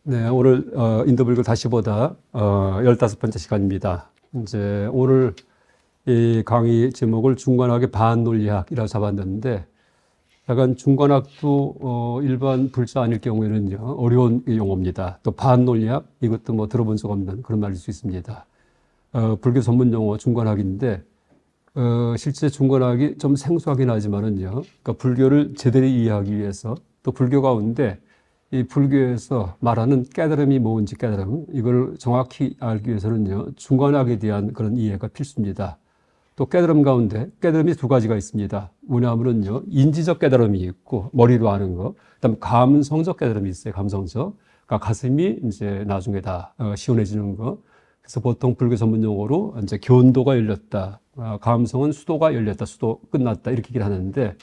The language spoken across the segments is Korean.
네, 오늘 인도불교 다시 보다 15번째 시간입니다. 이제 오늘 이 강의 제목을 중관학의 반논리학이라고 잡았는데, 약간 중관학도 일반 불자 아닐 경우에는요 어려운 용어입니다. 또 반논리학, 이것도 뭐 들어본 적 없는 그런 말일 수 있습니다. 불교 전문 용어 중관학인데, 실제 중관학이 좀 생소하긴 하지만은요, 그러니까 불교를 제대로 이해하기 위해서, 또 불교 가운데 이 불교에서 말하는 깨달음이 뭔지, 깨달음, 이걸 정확히 알기 위해서는요 중관학에 대한 그런 이해가 필수입니다. 또 깨달음 가운데 깨달음이 두 가지가 있습니다. 뭐냐면은요, 인지적 깨달음이 있고 머리로 아는 거, 그다음 감성적 깨달음이 있어요. 감성적, 그러니까 가슴이 이제 나중에 다 시원해지는 거. 그래서 보통 불교 전문 용어로 이제 견도가 열렸다, 감성은 수도가 열렸다, 수도 끝났다, 이렇게 얘기를 하는데,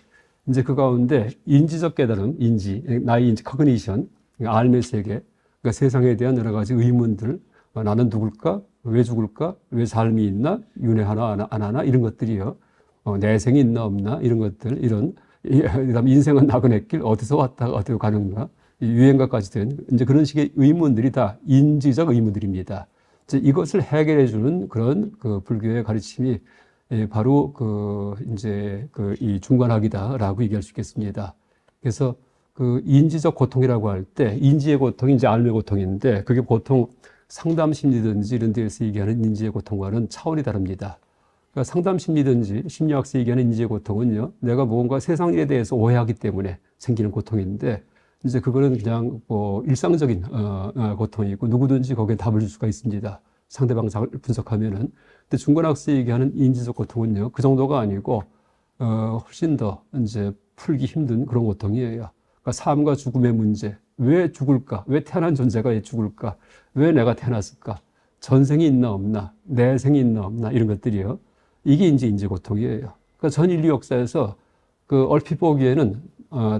이제 그 가운데 인지적 깨달음, 인지, 나의 인지, 커그니션, 알의 세계, 그러니까 세상에 대한 여러 가지 의문들, 나는 누굴까? 왜 죽을까? 왜 삶이 있나? 윤회하나 안 하나? 이런 것들이요. 내생이 있나 없나? 이런 것들, 그다음에 인생은 나그네 길, 어디서 왔다가 어디로 가는가? 유행가까지 된 이제 그런 식의 의문들이 다 인지적 의문들입니다. 이제 이것을 해결해 주는 그런 그 불교의 가르침이 바로 이 중관학이다라고 얘기할 수 있겠습니다. 그래서 그 인지적 고통이라고 할 때, 인지의 고통이 이제 알의 고통인데, 그게 보통 상담 심리든지 이런 데서 얘기하는 인지의 고통과는 차원이 다릅니다. 그러니까 상담 심리든지 심리학에서 얘기하는 인지의 고통은요, 내가 뭔가 세상에 대해서 오해하기 때문에 생기는 고통인데, 이제 그거는 그냥 뭐 일상적인 고통이고 누구든지 거기에 답을 줄 수가 있습니다. 상대방 분석하면은. 근데 중관학에서 얘기하는 인지적 고통은요, 그 정도가 아니고 훨씬 더 이제 풀기 힘든 그런 고통이에요. 그러니까 삶과 죽음의 문제, 왜 죽을까? 왜 태어난 존재가 왜 죽을까? 왜 내가 태어났을까? 전생이 있나 없나? 내생이 있나 없나? 이런 것들이요. 이게 이제 인지고통이에요. 그러니까 전 인류 역사에서 그 얼핏 보기에는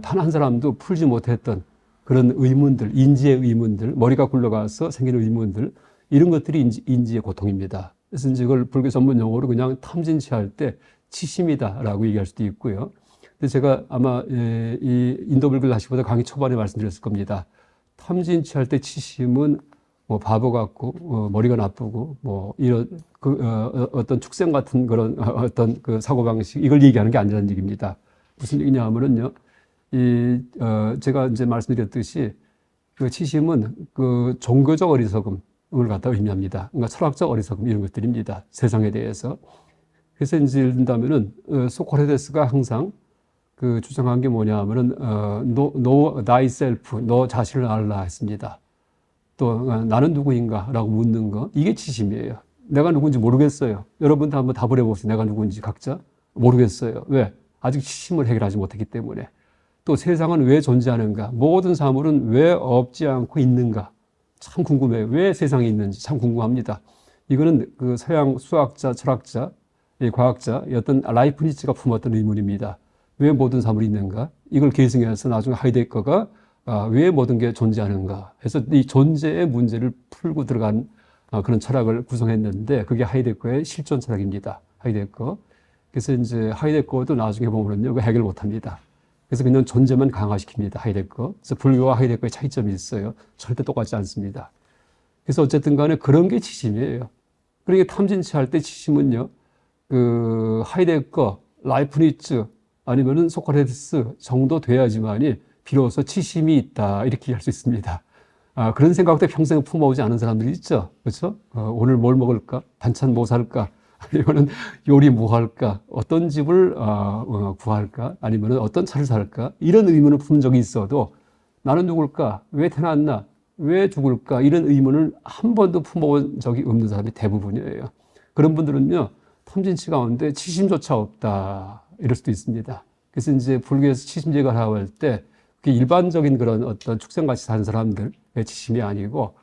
단 한 사람도 풀지 못했던 그런 의문들, 인지의 의문들, 머리가 굴러가서 생기는 의문들, 이런 것들이 인지의 고통입니다. 그래서 이제 이걸 불교 전문 용어로 그냥 탐진치할 때 치심이다라고 얘기할 수도 있고요. 근데 제가 아마 이 인도불교를 다시보다 강의 초반에 말씀드렸을 겁니다. 탐진치할 때 치심은 뭐 바보 같고 머리가 나쁘고 뭐 이런 어떤 축생 같은 그런 어떤 그 사고방식, 이걸 얘기하는 게 아니라는 얘기입니다. 무슨 얘기냐 하면은요, 제가 이제 말씀드렸듯이 그 치심은 그 종교적 어리석음을 갖다 의미합니다. 그러니까 철학적 어리석음, 이런 것들입니다. 세상에 대해서. 그래서 이제 예를 든다면은 소크라테스가 항상 그 주장한 게 뭐냐 하면은 know thyself, 너 자신을 알라 했습니다. 또 나는 누구인가라고 묻는 거, 이게 치심이에요. 내가 누군지 모르겠어요. 여러분도 한번 답을 해보세요. 내가 누군지 각자 모르겠어요. 왜? 아직 치심을 해결하지 못했기 때문에. 또 세상은 왜 존재하는가? 모든 사물은 왜 없지 않고 있는가? 참 궁금해요. 왜 세상에 있는지 참 궁금합니다. 이거는 그 서양 수학자, 철학자, 과학자, 어떤 라이프니츠가 품었던 의문입니다. 왜 모든 사물이 있는가? 이걸 계승해서 나중에 하이데거가 왜 모든 게 존재하는가 해서 이 존재의 문제를 풀고 들어간 그런 철학을 구성했는데, 그게 하이데거의 실존 철학입니다. 하이데거. 그래서 이제 하이데거도 나중에 보면요, 그 해결 못 합니다. 그래서 그냥 존재만 강화시킵니다. 하이데거. 그래서 불교와 하이데거의 차이점이 있어요. 절대 똑같지 않습니다. 그래서 어쨌든 간에 그런 게 치심이에요. 그러니까 탐진치할 때 치심은요, 그 하이데거, 라이프니츠, 아니면은 소크라테스 정도 돼야지만이 비로소 치심이 있다, 이렇게 할 수 있습니다. 그런 생각도 평생 품어오지 않은 사람들이 있죠. 그렇죠? 오늘 뭘 먹을까? 반찬 뭐 살까? 아니면은 요리 뭐 할까? 어떤 집을 구할까? 아니면은 어떤 차를 살까? 이런 의문을 품은 적이 있어도 나는 누굴까? 왜 태어났나? 왜 죽을까? 이런 의문을 한 번도 품어본 적이 없는 사람이 대부분이에요. 그런 분들은요, 탐진치 가운데 치심조차 없다, 이럴 수도 있습니다. 그래서 이제 불교에서 치심제거를 하고 할 때, 그게 일반적인 그런 어떤 축생같이 사는 사람들의 치심이 아니고,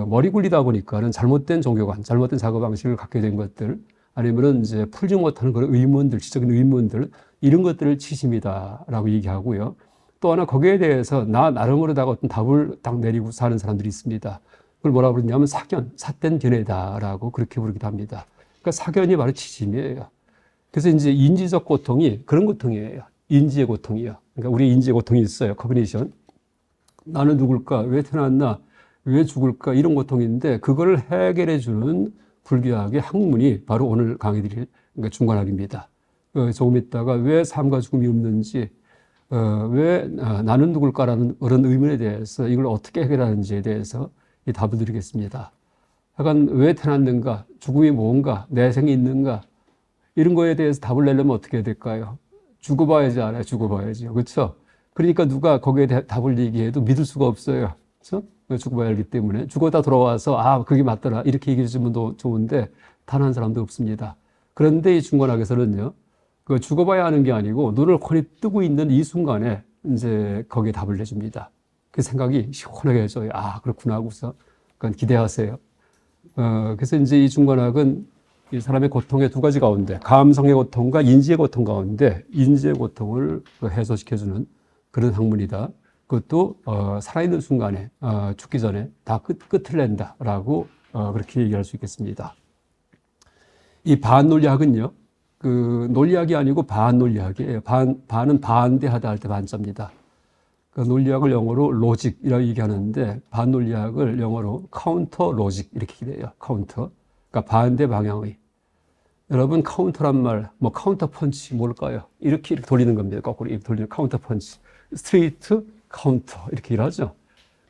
머리 굴리다 보니까는 잘못된 종교관, 잘못된 사고방식을 갖게 된 것들, 아니면은 이제 풀지 못하는 그런 의문들, 지적인 의문들, 이런 것들을 치심이다라고 얘기하고요. 또 하나 거기에 대해서 나름으로다가 어떤 답을 딱 내리고 사는 사람들이 있습니다. 그걸 뭐라고 부르냐면 사견, 삿된 견해다라고 그렇게 부르기도 합니다. 그러니까 사견이 바로 치심이에요. 그래서 이제 인지적 고통이 그런 고통이에요. 인지의 고통이요. 그러니까 우리 인지의 고통이 있어요. 커그니션. 나는 누굴까? 왜 태어났나? 왜 죽을까? 이런 고통인데 그걸 해결해 주는 불교학의 학문이 바로 오늘 강의 드릴 그러니까 중관학입니다. 조금 있다가 왜 삶과 죽음이 없는지, 왜 나는 누굴까라는 그런 의문에 대해서 이걸 어떻게 해결하는지에 대해서 이 답을 드리겠습니다. 약간 왜 태어났는가? 죽음이 뭔가? 내생이 있는가? 이런 거에 대해서 답을 내려면 어떻게 해야 될까요? 죽어봐야지 알아요. 죽어봐야지. 그렇죠? 그러니까 누가 거기에 답을 얘기해도 믿을 수가 없어요. 그렇죠? 죽어봐야 알기 때문에. 죽어다 돌아와서 아 그게 맞더라 이렇게 얘기해 주면 좋은데 단 한 사람도 없습니다. 그런데 이 중관학에서는요. 그 죽어봐야 하는 게 아니고 눈을 훤히 뜨고 있는 이 순간에 이제 거기에 답을 내줍니다. 그 생각이 시원하게 해줘요. 아 그렇구나 하고서 그건 기대하세요. 그래서 이제 이 중관학은 이 사람의 고통의 두 가지 가운데 감성의 고통과 인지의 고통 가운데 인지의 고통을 해소시켜주는 그런 학문이다. 그것도 살아있는 순간에 죽기 전에 다 끝을 낸다라고 그렇게 얘기할 수 있겠습니다. 이 반논리학은요. 그 논리학이 아니고 반논리학이에요. 반은 반대하다 할 때 반자입니다. 그 논리학을 영어로 로직이라고 얘기하는데 반논리학을 영어로 카운터 로직 이렇게 얘기해요. 카운터. 그러니까 반대 방향의. 여러분 카운터란 말, 뭐 카운터 펀치 뭘까요? 이렇게 돌리는 겁니다. 거꾸로 이렇게 돌리는 카운터 펀치. 스트레이트 카운터 이렇게 일하죠.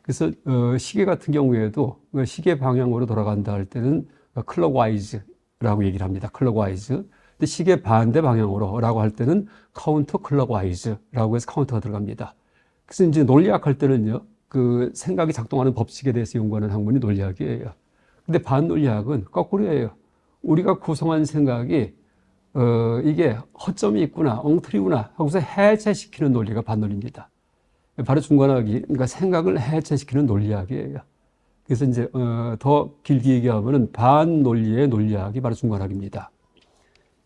그래서 시계 같은 경우에도 시계 방향으로 돌아간다 할 때는 클럭와이즈라고 얘기를 합니다. 클럭와이즈. 근데 시계 반대 방향으로라고 할 때는 카운터 클럭와이즈라고 해서 카운터가 들어갑니다. 그래서 이제 논리학 할 때는요, 그 생각이 작동하는 법칙에 대해서 연구하는 학문이 논리학이에요. 근데 반논리학은 거꾸로예요. 우리가 구성한 생각이 이게 허점이 있구나, 엉터리구나 하고서 해체시키는 논리가 반논리입니다. 바로 중관학이 그러니까 생각을 해체시키는 논리학이에요. 그래서 이제 더 길게 얘기하면은 반논리의 논리학이 바로 중관학입니다.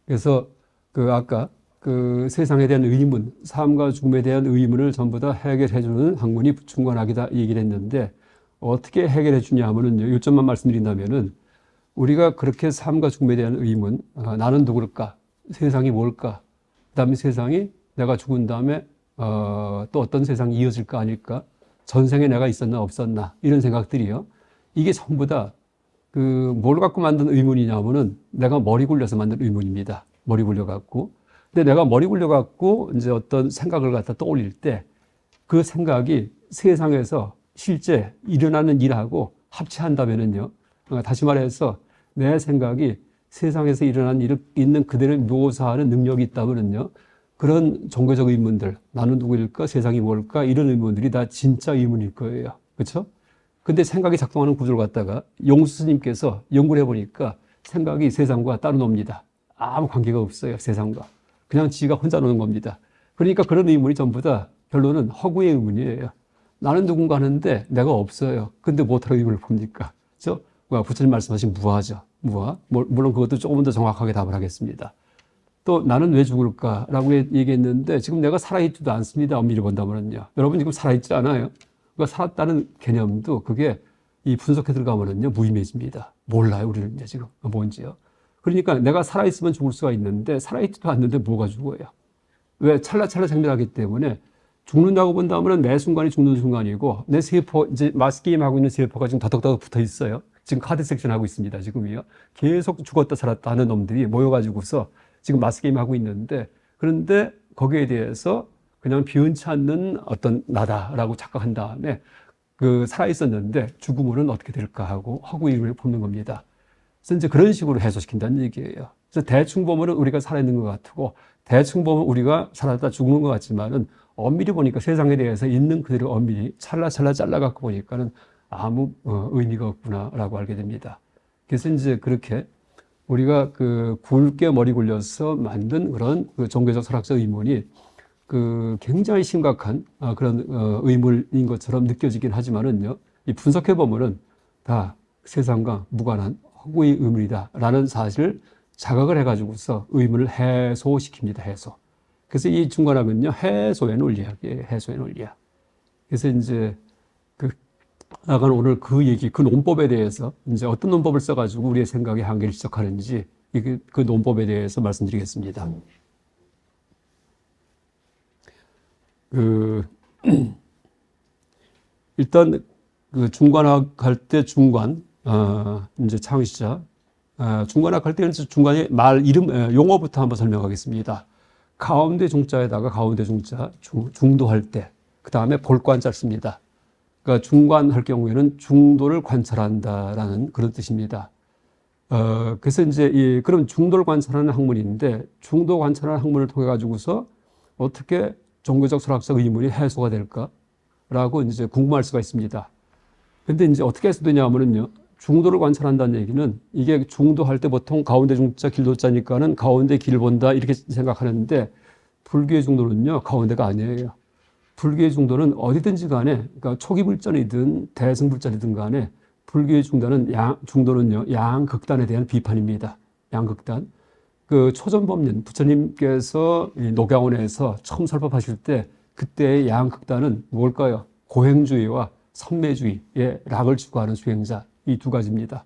그래서 그 아까 그 세상에 대한 의문, 삶과 죽음에 대한 의문을 전부 다 해결해 주는 학문이 중관학이다 얘기를 했는데 어떻게 해결해 주냐 하면은요. 요점만 말씀드린다면은 우리가 그렇게 삶과 죽음에 대한 의문, 나는 누굴까? 세상이 뭘까? 그다음에 세상이 내가 죽은 다음에 또 어떤 세상이 이어질까 아닐까? 전생에 내가 있었나 없었나? 이런 생각들이요. 이게 전부 다 그 뭘 갖고 만든 의문이냐면은 내가 머리 굴려서 만든 의문입니다. 머리 굴려 갖고. 근데 내가 머리 굴려 갖고 이제 어떤 생각을 갖다 떠올릴 때 그 생각이 세상에서 실제 일어나는 일하고 합치한다면은요. 다시 말해서 내 생각이 세상에서 일어난 일을 있는 그대로 묘사하는 능력이 있다면은요. 그런 종교적 의문들, 나는 누구일까, 세상이 뭘까, 이런 의문들이 다 진짜 의문일 거예요. 그렇죠? 근데 생각이 작동하는 구조를 갖다가 용수 스님께서 연구를 해보니까 생각이 세상과 따로 놉니다. 아무 관계가 없어요, 세상과. 그냥 지가 혼자 노는 겁니다. 그러니까 그런 의문이 전부 다 결론은 허구의 의문이에요. 나는 누군가 하는데 내가 없어요. 근데 뭐하러 의문을 봅니까? 그렇죠? 부처님 말씀하신 무아죠. 무아. 물론 그것도 조금 더 정확하게 답을 하겠습니다. 또 나는 왜 죽을까라고 얘기했는데 지금 내가 살아있지도 않습니다. 엄밀히 본다면요. 여러분 지금 살아있지 않아요. 그러니까 살았다는 개념도 그게 이 분석해 들어가면은요 무의미해집니다. 몰라요 우리는 이제 지금 뭔지요. 그러니까 내가 살아있으면 죽을 수가 있는데 살아있지도 않는데 뭐가 죽어요? 왜 찰나찰나 생멸하기 때문에 죽는다고 본다면은 매 순간이 죽는 순간이고 내 세포 이제 마스 게임 하고 있는 세포가 지금 더덕더덕 붙어 있어요. 지금 카드 섹션 하고 있습니다. 지금이요. 계속 죽었다 살았다 하는 놈들이 모여가지고서 지금 마스 게임 하고 있는데 그런데 거기에 대해서 그냥 변치 않는 어떤 나다라고 착각한 다음에 그 살아있었는데 죽으면은 어떻게 될까 하고 허구의를 품는 겁니다. 그래서 이제 그런 식으로 해소시킨다는 얘기예요. 그래서 대충 보면은 우리가 살아있는 것 같고 대충 보면 우리가 살았다 죽는 것 같지만은 엄밀히 보니까 세상에 대해서 있는 그대로 엄밀히 찰나찰나 잘라갖고 보니까는 아무 의미가 없구나라고 알게 됩니다. 그래서 이제 그렇게 우리가 그 굵게 머리 굴려서 만든 그런 그 종교적 철학적 의문이 그 굉장히 심각한 그런 의문인 것처럼 느껴지긴 하지만은요, 이 분석해 보면은 다 세상과 무관한 허구의 의문이다라는 사실을 자각을 해가지고서 의문을 해소시킵니다. 해소. 그래서 이 중관학은요 해소의 논리학이에요. 해소의 논리학. 그래서 이제 그 약간 오늘 그 얘기, 그 논법에 대해서 이제 어떤 논법을 써가지고 우리의 생각의 한계를 지적하는지 그 논법에 대해서 말씀드리겠습니다. 그 일단 그 중관학 할 때 중관, 이제 창시자, 중관학 할 때는 중간에 말 이름, 용어부터 한번 설명하겠습니다. 가운데 중자에다가 가운데 중자, 중도할 때, 그 다음에 볼관자를 씁니다. 그러니까 중관할 경우에는 중도를 관찰한다라는 그런 뜻입니다. 그래서 이제 그럼 중도를 관찰하는 학문인데 중도 관찰하는 학문을 통해 가지고서 어떻게 종교적 철학적 의문이 해소가 될까라고 이제 궁금할 수가 있습니다. 근데 이제 어떻게 해서 되냐면은요, 중도를 관찰한다는 얘기는 이게 중도할 때 보통 가운데 중자 길도자니까는 가운데 길을 본다 이렇게 생각하는데 불교의 중도는요, 가운데가 아니에요. 불교의 중도는 어디든지 간에, 그러니까 초기불전이든 대승불전이든 간에 불교의 중도는요, 양극단에 대한 비판입니다. 양극단. 그 초전법륜, 부처님께서 녹양원에서 처음 설법하실 때 그때의 양극단은 뭘까요? 고행주의와 선매주의의 락을 추구하는 수행자, 이 두 가지입니다.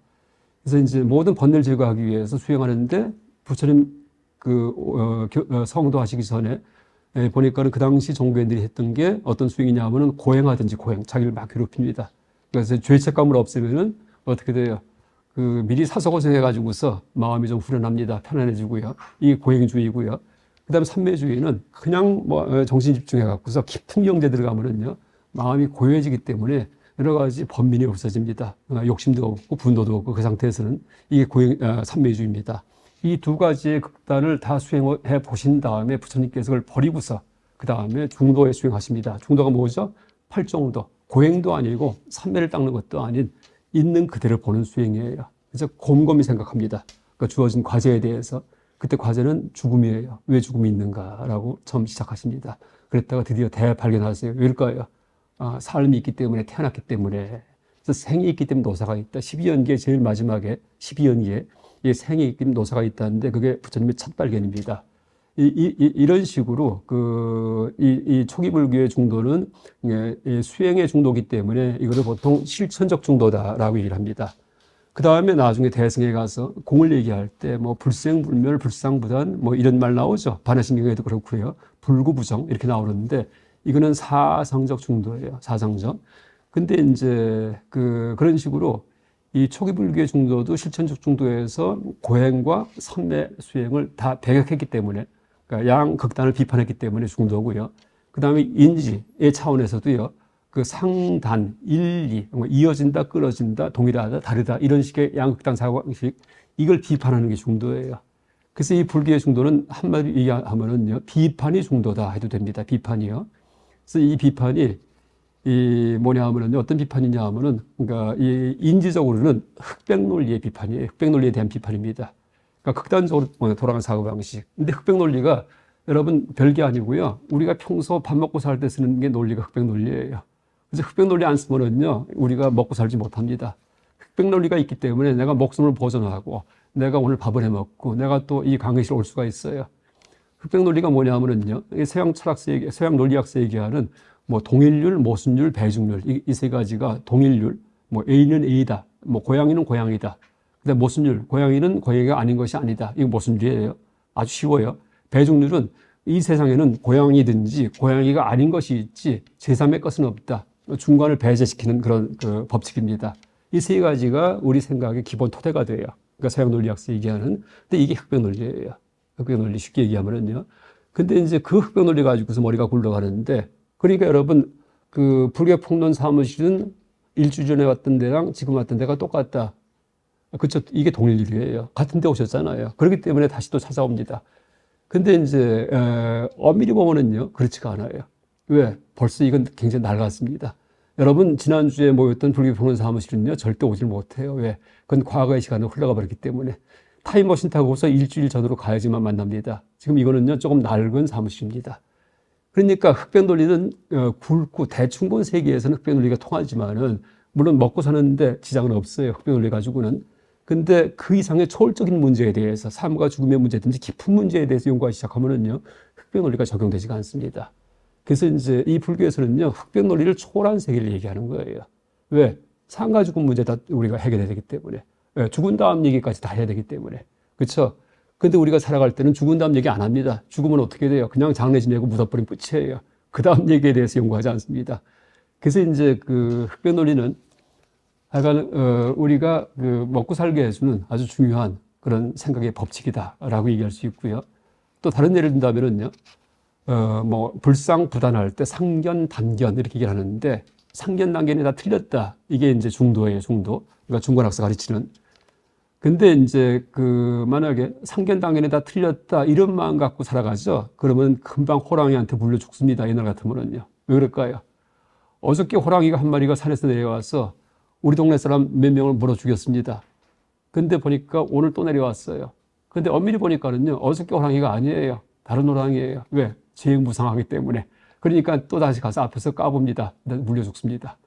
그래서 이제 모든 번뇌를 제거하기 위해서 수행하는데 부처님 성도하시기 전에 보니까는 그 당시 종교인들이 했던 게 어떤 수행이냐 하면은 고행하든지 고행, 자기를 막 괴롭힙니다. 그래서 죄책감을 없애면은 어떻게 돼요? 미리 사소고생해가지고서 마음이 좀 후련합니다. 편안해지고요. 이게 고행주의고요. 그 다음에 삼매주의는 그냥 정신 집중해갖고서 깊은 경제 들어가면은요, 마음이 고요해지기 때문에 여러 가지 번민이 없어집니다. 욕심도 없고 분노도 없고 그 상태에서는 이게 삼매주의입니다. 이 두 가지의 극단을 다 수행해 보신 다음에 부처님께서 그걸 버리고서 그 다음에 중도에 수행하십니다. 중도가 뭐죠? 팔정도. 고행도 아니고 삼매를 닦는 것도 아닌 있는 그대로 보는 수행이에요. 그래서 곰곰이 생각합니다. 그러니까 주어진 과제에 대해서. 그때 과제는 죽음이에요. 왜 죽음이 있는가라고 처음 시작하십니다. 그랬다가 드디어 대발견하세요. 왜일까요? 삶이 있기 때문에, 태어났기 때문에. 그래서 생이 있기 때문에 노사가 있다. 12연기의 제일 마지막에 12연기에 이 생이 있기 때문에 노사가 있다는데 그게 부처님의 첫 발견입니다. 이런 식으로 이 초기 불교의 중도는 수행의 중도이기 때문에 이거를 보통 실천적 중도다라고 얘기를 합니다. 그 다음에 나중에 대승에 가서 공을 얘기할 때 불생불멸, 불상부단 이런 말 나오죠. 반야신경에도 그렇고요. 불구부정 이렇게 나오는데 이거는 사상적 중도예요. 사상적. 근데 이제 그런 식으로 이 초기 불교의 중도도 실천적 중도에서 고행과 선매 수행을 다 배격했기 때문에, 그러니까 양극단을 비판했기 때문에 중도고요. 그 다음에 인지의 차원에서도요, 상단, 일리, 이어진다, 끊어진다, 동일하다, 다르다, 이런 식의 양극단 사고방식, 이걸 비판하는 게 중도예요. 그래서 이 불교의 중도는 한마디로 얘기하면은요, 비판이 중도다 해도 됩니다. 비판이요. 그래서 이 비판이 뭐냐 하면은 어떤 비판이냐 하면은 그러니까 이 인지적으로는 흑백 논리의 비판이에요. 흑백 논리에 대한 비판입니다. 그러니까 극단적으로 돌아가는 사고 방식. 근데 흑백 논리가 여러분 별게 아니고요. 우리가 평소 밥 먹고 살 때 쓰는 게 논리가 흑백 논리예요. 그래서 흑백 논리 안 쓰면은요, 우리가 먹고 살지 못합니다. 흑백 논리가 있기 때문에 내가 목숨을 보존하고 내가 오늘 밥을 해 먹고 내가 또 이 강의실에 올 수가 있어요. 흑백 논리가 뭐냐 하면은요, 서양 철학서 서양 논리학서 얘기하는 동일률, 모순율, 배중률, 이 세 가지가 동일률, A는 A다, 고양이는 고양이다. 근데 모순율, 고양이는 고양이가 아닌 것이 아니다. 이거 모순율이에요. 아주 쉬워요. 배중률은 이 세상에는 고양이든지 고양이가 아닌 것이 있지 제3의 것은 없다. 중간을 배제시키는 그런 법칙입니다. 이 세 가지가 우리 생각의 기본 토대가 돼요. 그러니까 서양 논리학서 얘기하는. 근데 이게 흑백 논리예요. 흑백 논리 쉽게 얘기하면은요. 근데 이제 그 흑백 논리 가지고서 머리가 굴러가는데, 그러니까 여러분 불교 폭론 사무실은 일주 전에 왔던 데랑 지금 왔던 데가 똑같다. 그렇죠. 이게 동일률이에요. 같은 데 오셨잖아요. 그렇기 때문에 다시 또 찾아옵니다. 근데 이제 엄밀히 보면은요, 그렇지가 않아요. 왜? 벌써 이건 굉장히 낡았습니다. 여러분 지난주에 모였던 불교 폭론 사무실은요, 절대 오질 못해요. 왜? 그건 과거의 시간으로 흘러가 버렸기 때문에. 타임머신 타고서 일주일 전으로 가야지만 만납니다. 지금 이거는요, 조금 낡은 사무실입니다. 그러니까 흑백 논리는 굵고 대충 본 세계에서는 흑백 논리가 통하지만은 물론 먹고 사는데 지장은 없어요. 흑백 논리 가지고는. 근데 그 이상의 초월적인 문제에 대해서, 삶과 죽음의 문제든지 깊은 문제에 대해서 연구하기 시작하면은요, 흑백 논리가 적용되지가 않습니다. 그래서 이제 이 불교에서는요, 흑백 논리를 초월한 세계를 얘기하는 거예요. 왜? 삶과 죽음 문제 다 우리가 해결해야 되기 때문에. 왜? 죽은 다음 얘기까지 다 해야 되기 때문에. 그렇죠? 근데 우리가 살아갈 때는 죽은 다음 얘기 안 합니다. 죽으면 어떻게 돼요? 그냥 장례 지내고 묻어버린 끝이에요. 그 다음 얘기에 대해서 연구하지 않습니다. 그래서 이제 그 흑백 논리는 약간 우리가 그 먹고 살게 해주는 아주 중요한 그런 생각의 법칙이다라고 얘기할 수 있고요. 또 다른 예를 든다면은요, 뭐 불상부단할 때 상견 단견 이렇게 얘기를 하는데 상견 단견이 다 틀렸다. 이게 이제 중도예요, 중도. 그러니까 중간학사 가르치는. 근데 이제 그 만약에 상견 단견이 다 틀렸다 이런 마음 갖고 살아가죠. 그러면 금방 호랑이한테 물려 죽습니다. 옛날 같으면은요. 왜 그럴까요? 어저께 호랑이가 한 마리가 산에서 내려와서 우리 동네 사람 몇 명을 물어 죽였습니다. 근데 보니까 오늘 또 내려왔어요. 근데 엄밀히 보니까는요, 어저께 호랑이가 아니에요. 다른 호랑이에요. 왜? 재행무상하기 때문에. 그러니까 또 다시 가서 앞에서 까봅니다. 물려 죽습니다.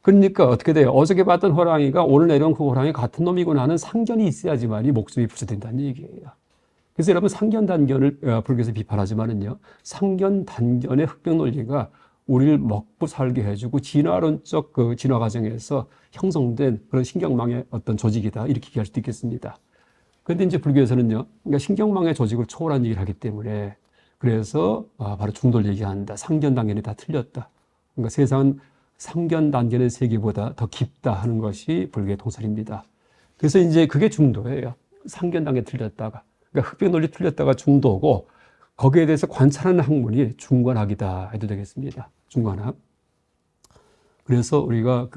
그러니까 어떻게 돼요? 어저께 봤던 호랑이가 오늘 내려온 그 호랑이 같은 놈이구나 하는 상견이 있어야지만이 목숨이 부처된다는 얘기예요. 그래서 여러분 상견단견을 불교에서 비판하지만은요, 상견단견의 흑백 논리가 우리를 먹고 살게 해주고 진화론적 그 진화 과정에서 형성된 그런 신경망의 어떤 조직이다 이렇게 얘기할 수도 있겠습니다. 그런데 이제 불교에서는요, 그러니까 신경망의 조직을 초월한 얘기를 하기 때문에 그래서 바로 중도를 얘기한다. 상견 단견이 다 틀렸다. 그러니까 세상은 상견 단견의 세계보다 더 깊다 하는 것이 불교의 통설입니다. 그래서 이제 그게 중도예요. 상견 단견 틀렸다가, 그러니까 흑백 논리 틀렸다가 중도고 거기에 대해서 관찰하는 학문이 중관학이다 해도 되겠습니다. 중관학. 그래서 우리가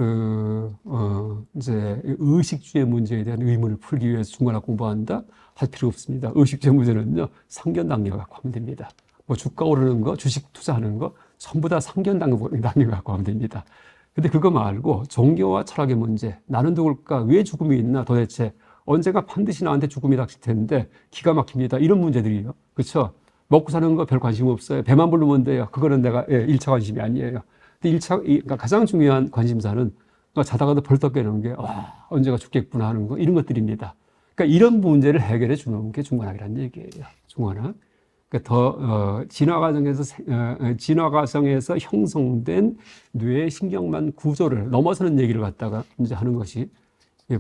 이제 의식주의 문제에 대한 의문을 풀기 위해서 중관학 공부한다 할 필요 없습니다. 의식주의 문제는요, 상견 단견 갖고 하면 됩니다. 뭐 주가 오르는 거, 주식 투자하는 거 전부 다 상견 단견 갖고 하면 됩니다. 근데 그거 말고 종교와 철학의 문제, 나는 누굴까, 왜 죽음이 있나, 도대체 언젠가 반드시 나한테 죽음이 닥칠 텐데 기가 막힙니다. 이런 문제들이요. 그렇죠? 먹고 사는 거 별 관심 없어요. 배만 부르면 돼요. 그거는 내가 1차 관심이 아니에요. 근데 그러니까 가장 중요한 관심사는 자다가도 벌떡 깨는 게 와, 언제가 죽겠구나 하는 거, 이런 것들입니다. 그러니까 이런 문제를 해결해 주는 게 중관학이라는 얘기예요. 중관학. 그러니까 더 진화 과정에서 형성된 뇌의 신경만 구조를 넘어서는 얘기를 갖다가 이제 하는 것이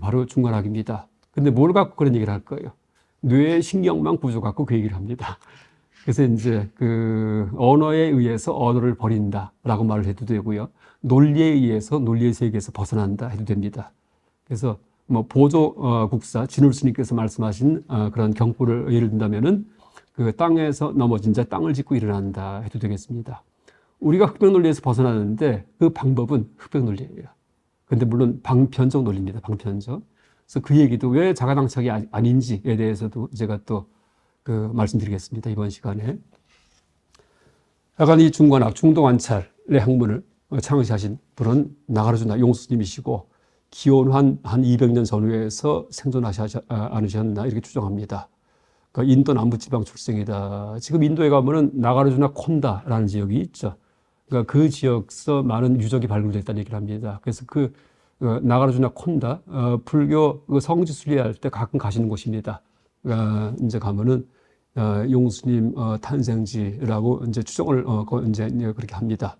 바로 중관학입니다. 근데 뭘 갖고 그런 얘기를 할 거예요? 뇌의 신경만 구조 갖고 그 얘기를 합니다. 그래서 이제 그 언어에 의해서 언어를 버린다라고 말을 해도 되고요. 논리에 의해서 논리의 세계에서 벗어난다 해도 됩니다. 그래서 뭐 보조 국사 진울 스님께서 말씀하신 그런 경포를 예를 든다면은 그 땅에서 넘어진 자 땅을 짚고 일어난다 해도 되겠습니다. 우리가 흑백 논리에서 벗어나는데 그 방법은 흑백 논리예요. 근데 물론 방편적 논리입니다. 방편적. 그래서 그 얘기도 왜 자가당착이 아닌지에 대해서도 제가 또 말씀드리겠습니다. 이번 시간에. 약간 이 중관학, 중도관찰의 학문을 창시하신 분은 나가르주나 용수님이시고 기원 한 200년 전후에서 생존하지 않으셨나 이렇게 추정합니다. 그러니까 인도 남부지방 출생이다. 지금 인도에 가면은 나가르주나 콘다라는 지역이 있죠. 그러니까 그 지역서 많은 유적이 발굴됐다는 얘기를 합니다. 그래서 나가르주나 콘다, 불교 성지 순례할 때 가끔 가시는 곳입니다. 이제 가면은 용수님 탄생지라고 이제 추정을 이제 그렇게 합니다.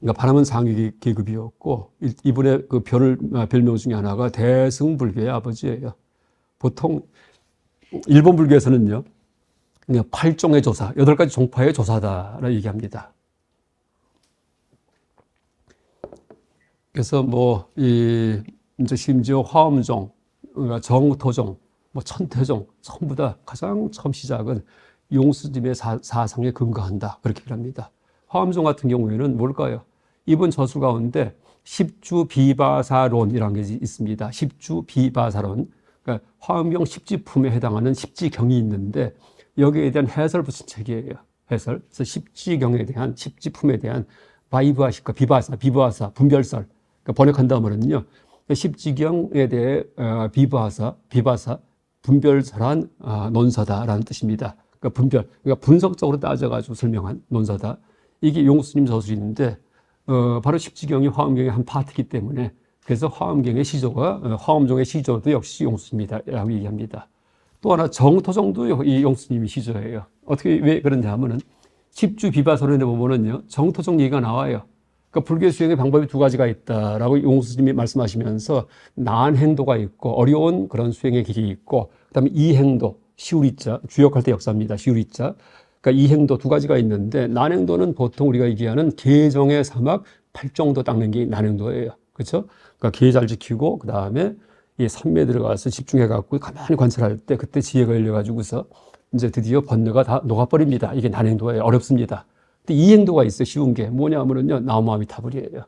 그러니까 바람은 상위 계급이었고 이분의 그 별명 중에 하나가 대승불교의 아버지예요. 보통 일본 불교에서는요, 그냥 8종의 조사, 8가지 종파의 조사다라고 얘기합니다. 그래서 이제 심지어 화엄종, 그러니까 정토종, 천태종, 전부 다 가장 처음 시작은 용수님의 사상에 근거한다. 그렇게 얘기합니다. 화엄종 같은 경우에는 뭘까요? 이번 저술 가운데 십주비바사론이라는 게 있습니다. 십주비바사론. 그러니까 화엄경 십지품에 해당하는 십지경이 있는데 여기에 대한 해설 붙인 책이에요. 해설. 그래서 십지경에 대한, 십지품에 대한 바이브아식과 비바사, 분별설. 그러니까 번역한다면은요, 십지경에 대해 비바사, 분별설한 논서다라는 뜻입니다. 그러니까 그러니까 분석적으로 따져가지고 설명한 논서다. 이게 용수님 저술인데, 바로 십지경이 화엄경의 한 파트이기 때문에, 그래서 화엄경의 시조가, 화엄종의 시조도 역시 용수님이다라고 얘기합니다. 또 하나 정토종도 이 용수님이 시조예요. 왜 그런지 하면은, 십주비바설론에 보면은요, 정토종 얘기가 나와요. 그러니까 불교 수행의 방법이 2가지가 있다라고 용수님이 말씀하시면서 난행도가 있고 어려운 그런 수행의 길이 있고 그다음에 이행도, 시우리자, 주역할 때 역사입니다. 시우리자. 그러니까 이행도 2가지가 있는데 난행도는 보통 우리가 얘기하는 개정의 사막 팔정도 닦는 게 난행도예요. 그렇죠? 그러니까 기회 잘 지키고 그 다음에 이 산매에 들어가서 집중해 갖고 가만히 관찰할 때 그때 지혜가 열려 가지고서 이제 드디어 번뇌가 다 녹아버립니다. 이게 난행도예요. 어렵습니다. 근데 이 행도가 있어요. 쉬운 게 뭐냐면은요, 나무 아미타불이에요.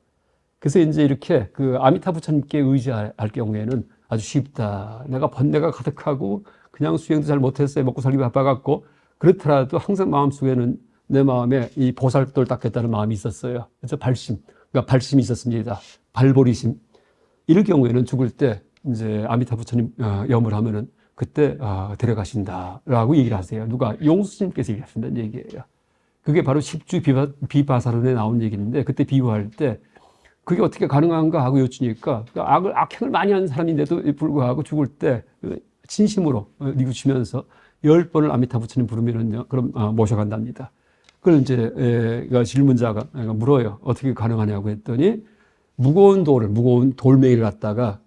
그래서 이제 이렇게 그 아미타 부처님께 의지할 경우에는 아주 쉽다. 내가 번뇌가 가득하고 그냥 수행도 잘 못했어요. 먹고 살기 바빠갖고 그렇더라도 항상 마음속에는 내 마음에 이 보살도를 닦겠다는 마음이 있었어요. 그래서 발심, 그러니까 발심이 있었습니다. 발보리심. 이럴 경우에는 죽을 때 이제 아미타 부처님 염을 하면은 그때 데려가신다라고 얘기를 하세요. 누가? 용수님께서 얘기하신다는 얘기예요. 그게 바로 십주 비바사론에 나온 얘기인데 그때 비유할 때 그게 어떻게 가능한가 하고 여쭈니까 악행을 많이 한 사람인데도 불구하고 죽을 때 진심으로 뉘우치면서 10번을 아미타 부처님 부르면은요, 그럼 모셔간답니다. 그걸 이제 질문자가 물어요. 어떻게 가능하냐고 했더니 무거운 돌멩이를 갖다가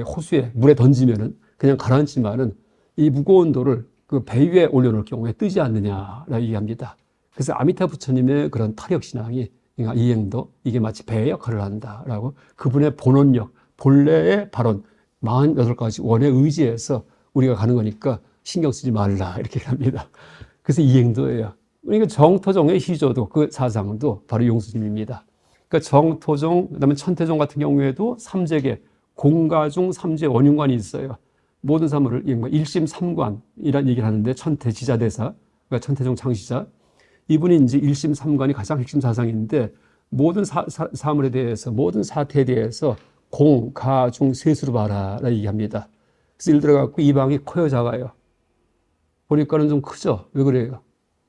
호수에 물에 던지면은 그냥 가라앉지만은 이 무거운 돌을 그 배 위에 올려놓을 경우에 뜨지 않느냐라고 얘기합니다. 그래서 아미타 부처님의 그런 타력 신앙이 그러니까 이행도 이게 마치 배의 역할을 한다라고 그분의 본원력, 본래의 발언 48가지 원의 의지에서 우리가 가는 거니까 신경 쓰지 말라 이렇게 합니다. 그래서 이행도예요. 그러니까 정토종의 시조도 그 사상도 바로 용수님입니다. 그러니까 정토종, 그다음에 천태종 같은 경우에도 삼재계, 공가중 삼재 원흉관이 있어요. 모든 사물을 일심삼관이라는 얘기를 하는데 천태지자대사, 그러니까 천태종 창시자 이분이 이제 일심삼관이 가장 핵심 사상인데 모든 사물에 대해서 모든 사태에 대해서 공, 가, 중, 세수로 봐라라 얘기합니다. 그래서 예를 들어 갖고 이 방이 커요, 작아요? 보니까는 좀 크죠. 왜 그래요?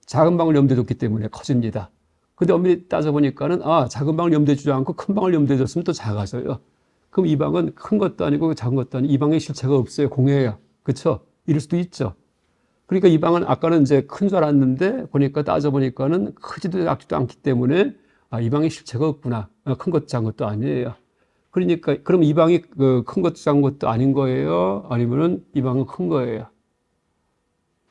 작은 방을 염두에 뒀기 때문에 커집니다. 근데 엄밀히 따져보니까는 작은 방을 염두에 주지 않고 큰 방을 염두에 뒀으면 또 작아져요. 그럼 이 방은 큰 것도 아니고 작은 것도 아니고 이 방에 실체가 없어요. 공해예요. 그렇죠? 이럴 수도 있죠. 그러니까 이 방은 아까는 이제 큰 줄 알았는데 보니까 따져보니까는 크지도 작지도 않기 때문에 이 방에 실체가 없구나. 큰 것 작은 것도 아니에요. 그러니까 그럼 이 방이 큰 것도 작은 것도 아닌 거예요? 아니면은 이 방은 큰 거예요?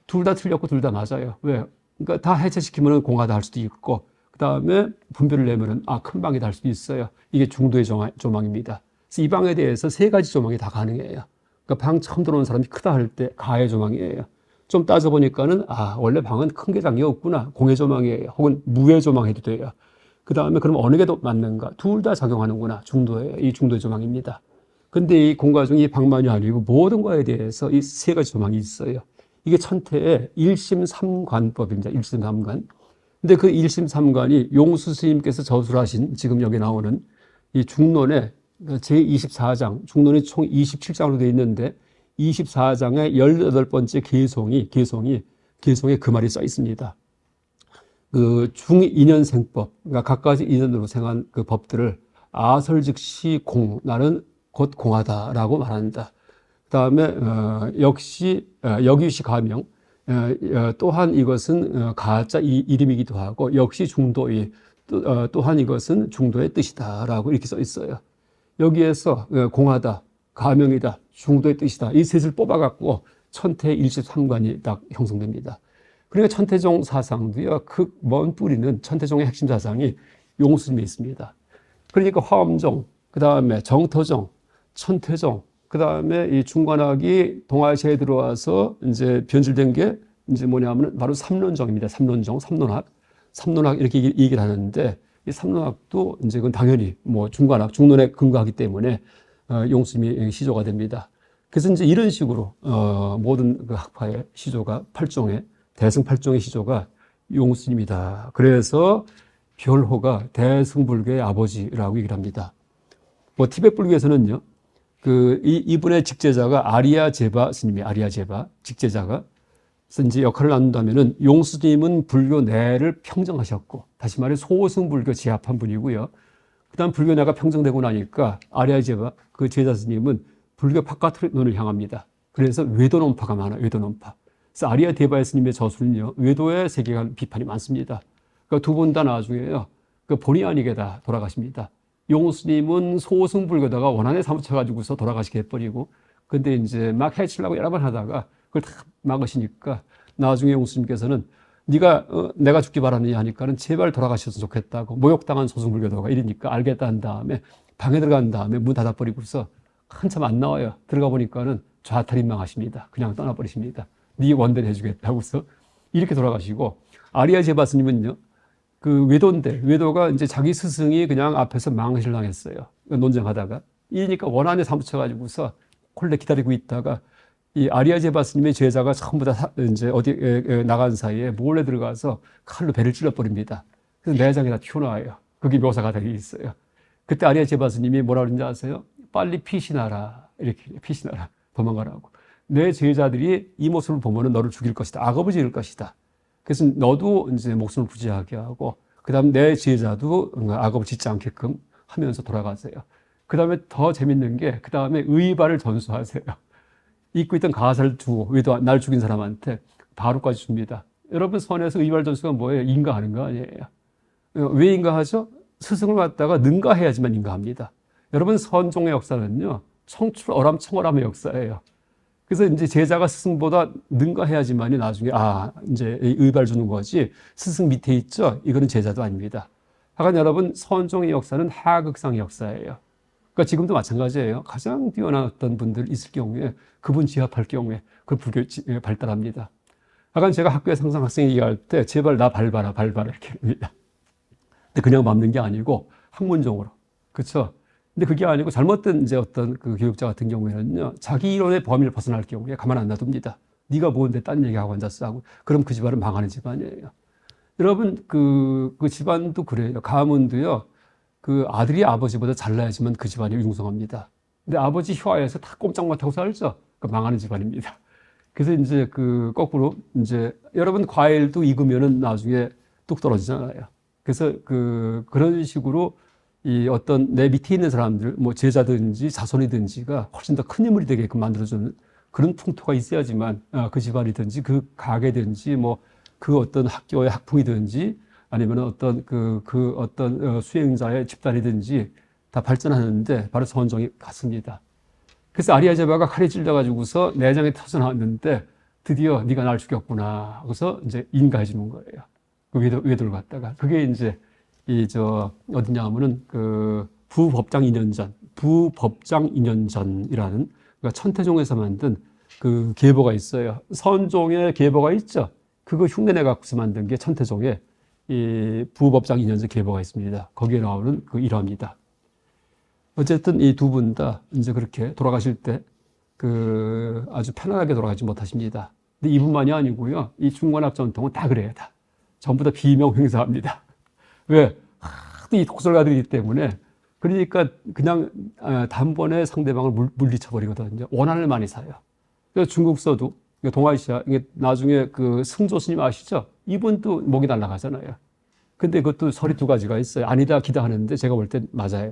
둘 다 틀렸고 둘 다 맞아요. 왜? 그러니까 다 해체시키면은 공하다 할 수도 있고 그 다음에 분별을 내면은 큰 방이다 할 수도 있어요. 이게 중도의 조망입니다. 그래서 이 방에 대해서 세 가지 조망이 다 가능해요. 그러니까 방 처음 들어오는 사람이 크다 할 때 가의 조망이에요. 좀 따져보니까는 원래 방은 큰 게 장이 없구나. 공의 조망이에요. 혹은 무의 조망해도 돼요. 그 다음에 그럼 어느 게 더 맞는가? 둘 다 작용하는구나. 중도예요. 이 중도의 조망입니다. 근데 이 공과 중 이 방만이 아니고 모든 거에 대해서 이 세 가지 조망이 있어요. 이게 천태의 일심삼관법입니다. 일심삼관. 근데 그 일심삼관이 용수 스님께서 저술하신 지금 여기 나오는 이 중론의 제24장, 중론이 총 27장으로 되어 있는데 24장의 18번째 개송에 그 말이 써 있습니다. 그 중인연생법, 그러니까 각가지 인연으로 생한 그 법들을 아설즉시 공, 나는 곧 공하다라고 말한다. 그 다음에 역시 역유시 가명, 또한 이것은 가짜 이름이기도 하고 역시 중도의 또한 이것은 중도의 뜻이다라고 이렇게 써 있어요. 여기에서 공하다, 가명이다, 중도의 뜻이다 이 셋을 뽑아갖고 천태 일십삼관이 딱 형성됩니다. 그러니까 천태종 사상도요 그 먼 뿌리는 천태종의 핵심 사상이 용수님에 있습니다. 그러니까 화엄종, 그 다음에 정토종, 천태종, 그 다음에 이 중관학이 동아시아에 들어와서 이제 변질된 게 이제 뭐냐면 바로 삼론정입니다. 삼론학 이렇게 얘기를 하는데 이 삼론학도 이제 그건 당연히 뭐 중관학, 중론에 근거하기 때문에 용수님이 시조가 됩니다. 그래서 이제 이런 식으로 모든 그 학파의 시조가 대승 8종의 시조가 용수님이다. 그래서 별호가 대승불교의 아버지라고 얘기를 합니다. 뭐 티벳 불교에서는요. 이분의 직제자가 아리아제바 스님이 아리아제바 직제자가 그래서 이제 역할을 나눈다면은 용수님은 불교 내를 평정하셨고 다시 말해 소승불교 제압한 분이고요. 그다음 불교 내가 평정되고 나니까 아리아제바 그 제자 스님은 불교 바깥론을 향합니다. 그래서 외도논파가 많아요. 외도논파. 그래서 아리아 데바의 스님의 저술은요 외도의 세계관 비판이 많습니다. 그러니까 두 분 다 나중에요 그 본의 아니게 다 돌아가십니다. 용수님은 소승불교다가 원한에 사무쳐가지고서 돌아가시게 해버리고, 근데 이제 막 해치려고 여러 번 하다가 그걸 다 막으시니까 나중에 용수님께서는 네가 내가 죽기 바라느냐 하니까는 제발 돌아가셨으면 좋겠다고 모욕당한 소승불교도가 이러니까 알겠다 한 다음에 방에 들어간 다음에 문 닫아버리고서 한참 안 나와요. 들어가 보니까는 좌탈인망하십니다. 그냥 떠나버리십니다. 네 원대를 해주겠다고서 이렇게 돌아가시고 아리아 제바스님은요. 그 외도인데 외도가 이제 자기 스승이 그냥 앞에서 망신을 당했어요. 논쟁하다가 이러니까 원한에 사무쳐가지고서 콜레 기다리고 있다가 이 아리아 제바스님의 제자가 전부 다 이제 어디 나간 사이에 몰래 들어가서 칼로 배를 찔러버립니다. 그래서 내장이 다 튀어나와요. 그게 묘사가 되어 있어요. 그때 아리아 제바스님이 뭐라 그러는지 아세요? 빨리 피신하라. 이렇게 피신하라. 도망가라고. 내 제자들이 이 모습을 보면은 너를 죽일 것이다. 악업을 지을 것이다. 그래서 너도 이제 목숨을 부지하게 하고, 그 다음 내 제자도 악업을 짓지 않게끔 하면서 돌아가세요. 그 다음에 더 재밌는 게, 그 다음에 의발을 전수하세요. 입고 있던 가사를 주고, 왜도 날 죽인 사람한테 바로까지 줍니다. 여러분, 선에서 의발 전수가 뭐예요? 인가하는 거 아니에요. 왜 인가하죠? 스승을 갖다가 능가해야지만 인가합니다. 여러분, 선종의 역사는요, 어람청어람의 역사예요. 그래서 이제 제자가 스승보다 능가해야지만이 나중에, 이제 의발 주는 거지, 스승 밑에 있죠? 이거는 제자도 아닙니다. 하여간 여러분, 선종의 역사는 하극상의 역사예요. 그러니까 지금도 마찬가지예요. 가장 뛰어난 어떤 분들 있을 경우에, 그분 지합할 경우에, 그 불교 발달합니다. 하여간 제가 학교에 항상 학생 얘기할 때, 제발 나 밟아라, 이렇게 합니다. 근데 그냥 밟는 게 아니고, 학문적으로. 그렇죠? 근데 그게 아니고 잘못된 이제 어떤 그 교육자 같은 경우에는요, 자기 이론의 범위를 벗어날 경우에 가만 안 놔둡니다. 네가 뭔데 딴 얘기하고 앉았어 하고, 그럼 그 집안은 망하는 집안이에요. 여러분, 그 집안도 그래요. 가문도요, 그 아들이 아버지보다 잘나야지만 그 집안이 융성합니다. 근데 아버지 휘하에서 다 꼼짝 못하고 살죠? 그 망하는 집안입니다. 그래서 이제 그 거꾸로 이제 여러분 과일도 익으면은 나중에 뚝 떨어지잖아요. 그래서 그런 식으로 이 어떤 내 밑에 있는 사람들, 뭐 제자든지 자손이든지가 훨씬 더 큰 인물이 되게끔 만들어주는 그런 풍토가 있어야지만 그 집안이든지 그 가게든지 뭐 그 어떤 학교의 학풍이든지 아니면 어떤 어떤 수행자의 집단이든지 다 발전하는데 바로 선종이 같습니다. 그래서 아리아제바가 칼에 찔려가지고서 내장이 터져나왔는데 드디어 네가 날 죽였구나 하고서 이제 인가해 주는 거예요. 그 외도를 갖다가 그게 이제 어디냐 하면은 부법장 2년 전이라는 그러니까 천태종에서 만든 그 계보가 있어요. 선종의 계보가 있죠. 그거 흉내내 갖고서 만든 게 천태종의 이 부법장 2년 전 계보가 있습니다. 거기에 나오는 그 일화입니다. 어쨌든 이 두 분 다 이제 그렇게 돌아가실 때 아주 편안하게 돌아가지 못하십니다. 근데 이분만이 아니고요. 이 중관학 전통은 다 그래요. 다. 전부 다 비명 행사합니다. 왜? 하도 이 독설가들이기 때문에 그러니까 그냥 단번에 상대방을 물리쳐버리거든요. 원한을 많이 사요. 그래서 중국서도 동아시아 이게 나중에 그 승조 스님 아시죠? 이분도 목이 날아가잖아요. 근데 그것도 설이 두 가지가 있어요. 아니다 기다 하는데 제가 볼 때 맞아요.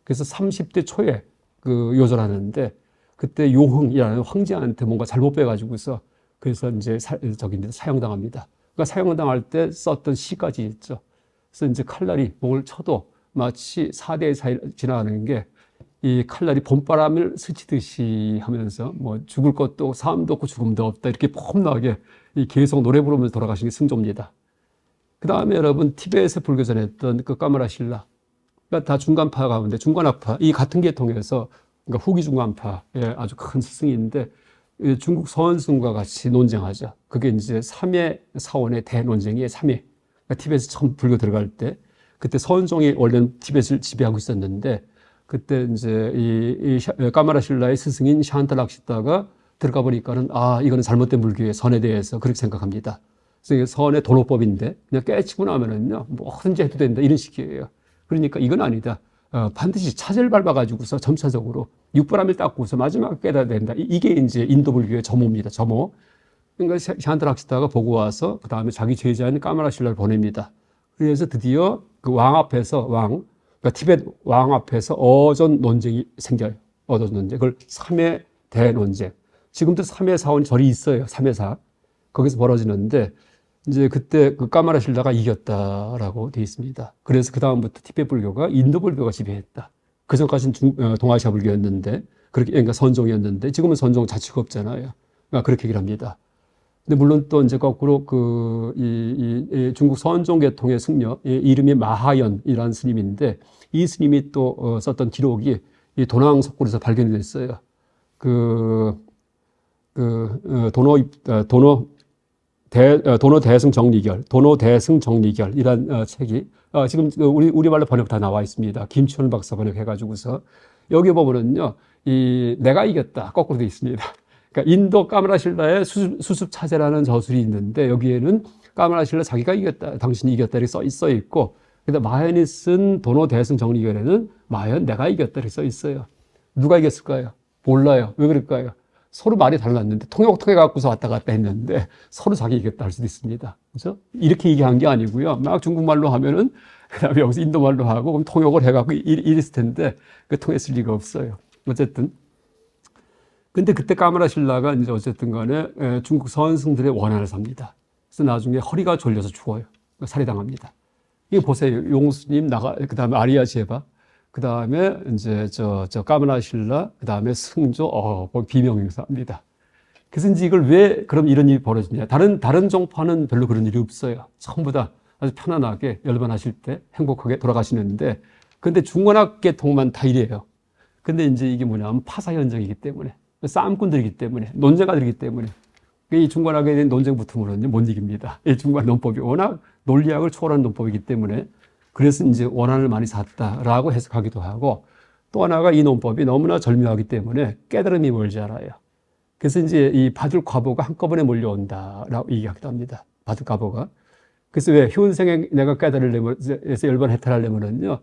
그래서 30대 초에 요절하는데 그때 요흥이라는 황제한테 뭔가 잘못 빼가지고서 그래서 이제 사형당합니다. 그러니까 사형당할 때 썼던 시까지 있죠. 그래서 이제 칼날이 목을 쳐도 마치 4대의 사이를 지나가는 게 이 칼날이 봄바람을 스치듯이 하면서 뭐 죽을 것도 삶도 없고 죽음도 없다 이렇게 폼나게 계속 노래 부르면서 돌아가신 게 승조입니다. 그 다음에 여러분 티베트에서 불교 전했던 그 까마라실라 그러니까 다 중간파 가운데 중간학파 이 같은 계통에서 그러니까 후기 중간파의 아주 큰 스승인데 중국 서원승과 같이 논쟁하죠. 그게 이제 3회 사원의 대논쟁이 3회 그러니까 티베트에 처음 불교 들어갈 때 그때 서원종이 원래는 티베트를 지배하고 있었는데 그때 이제 이 까마라실라의 스승인 샨타락시타가 들어가 보니까는 이거는 잘못된 불교의 선에 대해서 그렇게 생각합니다. 그래서 선의 도노법인데 그냥 깨치고 나면은요 뭐든지 해도 된다 이런 식이에요. 그러니까 이건 아니다. 반드시 차제를 밟아가지고서 점차적으로 육바람을 닦고서 마지막에 깨달아야 된다. 이게 이제 인도 불교의 점호입니다. 점호. 그러니까 샨타락시타가 보고 와서 그 다음에 자기 제자인 까마라실라를 보냅니다. 그래서 드디어 그 왕 앞에서 그러니까 티베트 왕 앞에서 어전 논쟁이 생겨요. 어전 논쟁. 그걸 3회 대논쟁. 지금도 3회 사원 절이 있어요. 3회 사. 거기서 벌어지는데 이제 그때 그 까마라실라가 이겼다라고 되어 있습니다. 그래서 그 다음부터 티베트 불교가 인도 불교가 지배했다. 그 전까지는 동아시아 불교였는데 그렇게 그러니까 선종이었는데 지금은 선종 자치가 없잖아요. 그러니까 그렇게 얘기를 합니다. 근데 물론 또 이제 거꾸로 이 중국 선종 계통의 승려, 이름이 마하연이라는 스님인데 이 스님이 또 썼던 기록이 이 도낭 석굴에서 발견이 됐어요. 도노 대승 정리결이란 책이 지금 우리말로 번역 다 나와 있습니다. 김춘 박사 번역해가지고서 여기 보면은요, 이 내가 이겼다 거꾸로 되어 있습니다. 그러니까 인도 까마라실라의 수습 차제라는 저술이 있는데 여기에는 까마라실라 자기가 이겼다, 당신이 이겼다 이렇게 써 있고, 그다음 마현이 쓴 도노 대승 정리결에는 마현 내가 이겼다 이렇게 써 있어요. 누가 이겼을까요? 몰라요. 왜 그럴까요? 서로 말이 달랐는데 통역해 갖고서 왔다 갔다 했는데 서로 자기 이겼다 할 수도 있습니다. 그렇죠? 이렇게 얘기한 게 아니고요. 막 중국말로 하면은 그다음에 여기서 인도말로 하고 그럼 통역을 해갖고 이랬을 텐데 그 통했을 리가 없어요. 어쨌든 근데 그때 까마라실라가 이제 어쨌든 간에 중국 선승들의 원한을 삽니다. 그래서 나중에 허리가 졸려서 죽어요. 살해당합니다. 이거 보세요. 용수님 그다음에 아리아 제바, 그다음에 이제 저 까마라실라, 그다음에 승조, 비명행사입니다. 그래서 이제 이걸 왜 그럼 이런 일이 벌어지냐? 다른 종파는 별로 그런 일이 없어요. 전부 다 아주 편안하게 열반하실 때 행복하게 돌아가시는데, 근데 중원학 계통만 다 이래요. 근데 이제 이게 뭐냐면 파사 현장이기 때문에, 싸움꾼들이기 때문에, 논쟁가들이기 때문에 이 중관학에 대한 논쟁 붙으면 못 이깁니다. 이 중관 논법이 워낙 논리학을 초월한 논법이기 때문에 그래서 이제 원한을 많이 샀다라고 해석하기도 하고, 또 하나가 이 논법이 너무나 절묘하기 때문에 깨달음이 멀지 않아요. 그래서 이제 이 받을 과보가 한꺼번에 몰려온다라고 얘기하기도 합니다. 받을 과보가. 그래서 왜 현생에 내가 깨달으려면, 열반 해탈하려면은요,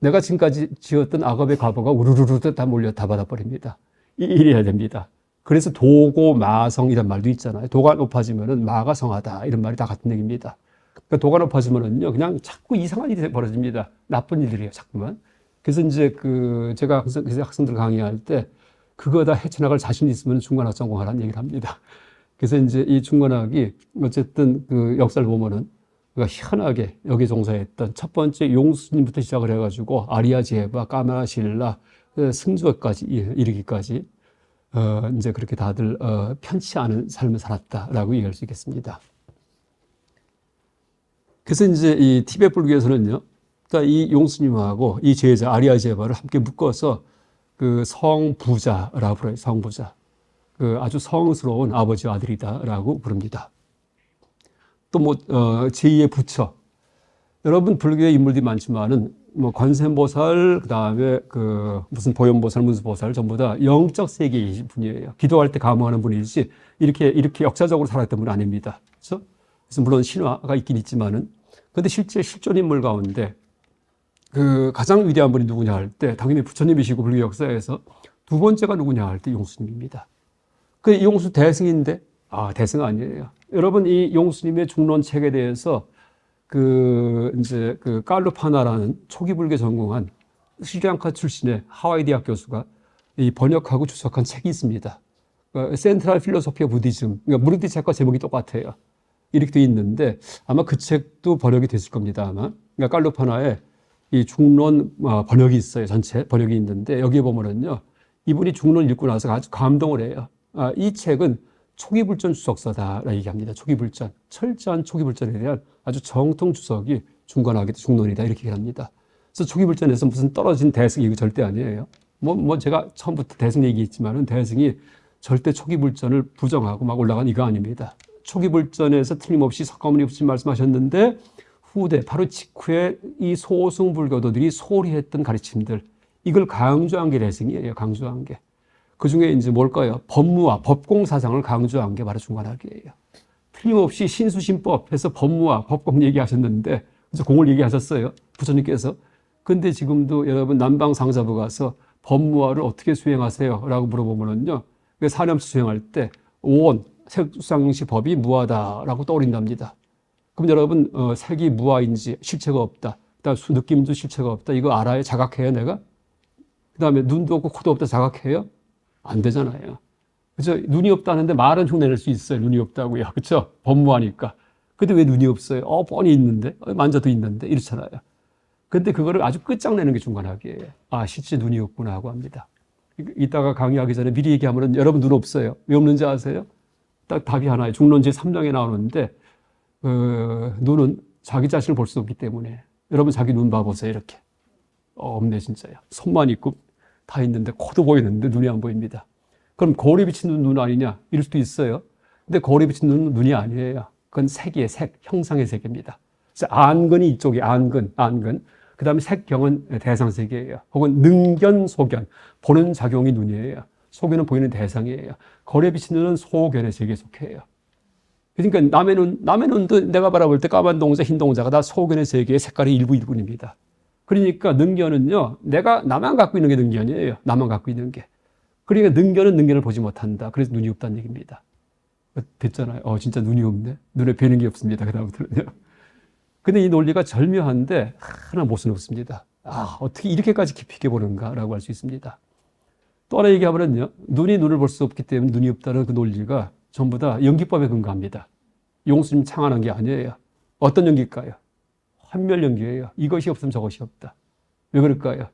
내가 지금까지 지었던 악업의 과보가 우르르르 다 몰려 다 받아버립니다. 이래야 됩니다. 그래서 도고 마성이란 말도 있잖아요. 도가 높아지면은 마가 성하다 이런 말이 다 같은 얘기입니다. 그러니까 도가 높아지면은요, 그냥 자꾸 이상한 일이 벌어집니다. 나쁜 일들이에요, 자꾸만. 그래서 이제 제가 학생들 강의할 때 그거 다 헤쳐나갈 자신 있으면 중관학 전공하라는 얘기를 합니다. 그래서 이제 이 중관학이 어쨌든 그 역사를 보면은 희한하게 여기 종사했던 첫 번째 용수님부터 시작을 해가지고 아리아 제바, 까마라실라, 승조까지 이르기까지 이제 그렇게 다들 편치 않은 삶을 살았다라고 얘기할 수 있겠습니다. 그래서 이제 이 티베트 불교에서는요, 그러니까 이 용수님하고 이 제자 아리아 제바를 함께 묶어서 그 성부자라고 불러요. 성부자. 그 아주 성스러운 아버지와 아들이다라고 부릅니다. 또 뭐 제2의 부처. 여러분 불교의 인물들이 많지만은 뭐 관세음보살, 그다음에 무슨 보현보살, 문수보살 전부 다 영적 세계이신 분이에요. 기도할 때 감흥하는 분이지 이렇게 역사적으로 살았던 분은 아닙니다. 그렇죠? 그래서 물론 신화가 있긴 있지만은, 근데 실제 실존 인물 가운데 가장 위대한 분이 누구냐 할 때 당연히 부처님이시고 불교 역사에서 두 번째가 누구냐 할 때 용수님입니다. 그 용수 대승인데 대승 아니에요. 여러분 이 용수님의 중론 책에 대해서 이제 깔루파나라는 초기 불교 전공한 스리랑카 출신의 하와이 대학 교수가 이 번역하고 주석한 책이 있습니다. 센트럴 필로소피 오브 부디즘. 그러니까 무르디 책과 제목이 똑같아요. 이렇게 돼 있는데 아마 그 책도 번역이 됐을 겁니다. 아마. 그러니까 깔루파나의 이 중론 번역이 있어요. 전체 번역이 있는데 여기에 보면은요, 이분이 중론 읽고 나서 아주 감동을 해요. 이 책은 초기 불전 주석서다라고 얘기합니다. 초기 불전, 철저한 초기 불전에 대한 아주 정통 주석이 중관학의 중론이다 이렇게 얘기합니다. 그래서 초기 불전에서 무슨 떨어진 대승 이거 절대 아니에요. 뭐 제가 처음부터 대승 얘기했지만은 대승이 절대 초기 불전을 부정하고 막 올라간 이거 아닙니다. 초기 불전에서 틀림없이 석가모니 부처님 말씀하셨는데 후대 바로 직후에 이 소승 불교도들이 소홀히 했던 가르침들, 이걸 강조한 게 대승이에요. 강조한 게. 그 중에 이제 뭘까요? 법무와 법공 사상을 강조한 게 바로 중관학이에요. 틀림없이 신수신법에서 법무와 법공 얘기하셨는데, 그래서 공을 얘기하셨어요. 부처님께서. 근데 지금도 여러분 남방 상자부 가서 법무화를 어떻게 수행하세요? 라고 물어보면은요, 사념수 수행할 때 오온, 색상시 법이 무하다라고 떠올린답니다. 그럼 여러분, 색이 무아인지 실체가 없다. 그다음 느낌도 실체가 없다. 이거 알아요? 자각해요, 내가? 그 다음에 눈도 없고 코도 없다. 자각해요? 안 되잖아요. 그죠? 눈이 없다는데 말은 흉내낼 수 있어요. 눈이 없다고요. 그렇죠? 법무하니까. 근데 왜 눈이 없어요? 뻔히 있는데? 만져도 있는데? 이렇잖아요. 근데 그거를 아주 끝장내는 게 중관학이에요. 실제 눈이 없구나 하고 합니다. 이따가 강의하기 전에 미리 얘기하면 여러분 눈 없어요. 왜 없는지 아세요? 딱 답이 하나예요. 중론 제3장에 나오는데 눈은 자기 자신을 볼 수 없기 때문에 여러분 자기 눈 봐보세요. 이렇게 없네 진짜요. 손만 있고 다 있는데 코도 보이는데 눈이 안 보입니다. 그럼 거울에 비치는 눈 아니냐? 이럴 수도 있어요. 근데 거울에 비치는 눈은 눈이 아니에요. 그건 색이에요. 색, 형상의 세계입니다. 그래서 안근이 이쪽이 안근. 그 다음에 색경은 대상세계예요. 혹은 능견, 소견. 보는 작용이 눈이에요. 소견은 보이는 대상이에요. 거울에 비치는 눈은 소견의 세계에 속해요. 그러니까 남의 눈도 내가 바라볼 때 까만 동자, 흰 동자가 다 소견의 세계의 색깔이 일부입니다. 그러니까 능견은요, 나만 갖고 있는 게 능견이에요. 나만 갖고 있는 게. 그러니까 능견은 능견을 보지 못한다. 그래서 눈이 없다는 얘기입니다. 됐잖아요. 진짜 눈이 없네. 눈에 뵈는 게 없습니다. 그다음부터는요. 근데 이 논리가 절묘한데 하나 못은 없습니다. 어떻게 이렇게까지 깊이 있게 보는가라고 할 수 있습니다. 또 하나 얘기하면요, 눈이 눈을 볼 수 없기 때문에 눈이 없다는 그 논리가 전부 다 연기법에 근거합니다. 용수님 창안한 게 아니에요. 어떤 연기일까요? 환멸 연기예요. 이것이 없으면 저것이 없다. 왜 그럴까요?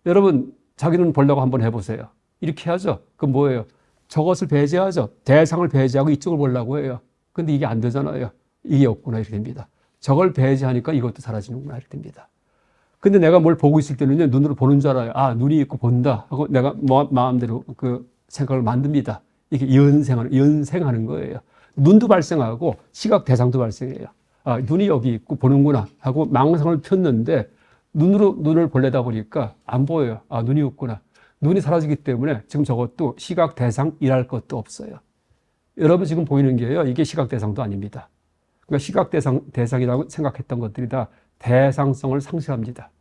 여러분 자기 눈 보려고 한번 해보세요. 이렇게 하죠. 그럼 뭐예요? 저것을 배제하죠. 대상을 배제하고 이쪽을 보려고 해요. 근데 이게 안 되잖아요. 이게 없구나 이렇게 됩니다. 저걸 배제하니까 이것도 사라지는구나 이렇게 됩니다. 근데 내가 뭘 보고 있을 때는요, 눈으로 보는 줄 알아요. 눈이 있고 본다 하고 내가 마음대로 그 생각을 만듭니다. 이게 연생하는 거예요. 눈도 발생하고 시각 대상도 발생해요. 눈이 여기 있고 보는구나 하고 망상을 폈는데 눈을 보려다 보니까 안 보여요. 눈이 없구나. 눈이 사라지기 때문에 지금 저것도 시각 대상 일할 것도 없어요. 여러분 지금 보이는 게요, 이게 시각 대상도 아닙니다. 그러니까 시각 대상이라고 생각했던 것들이 다 대상성을 상실합니다.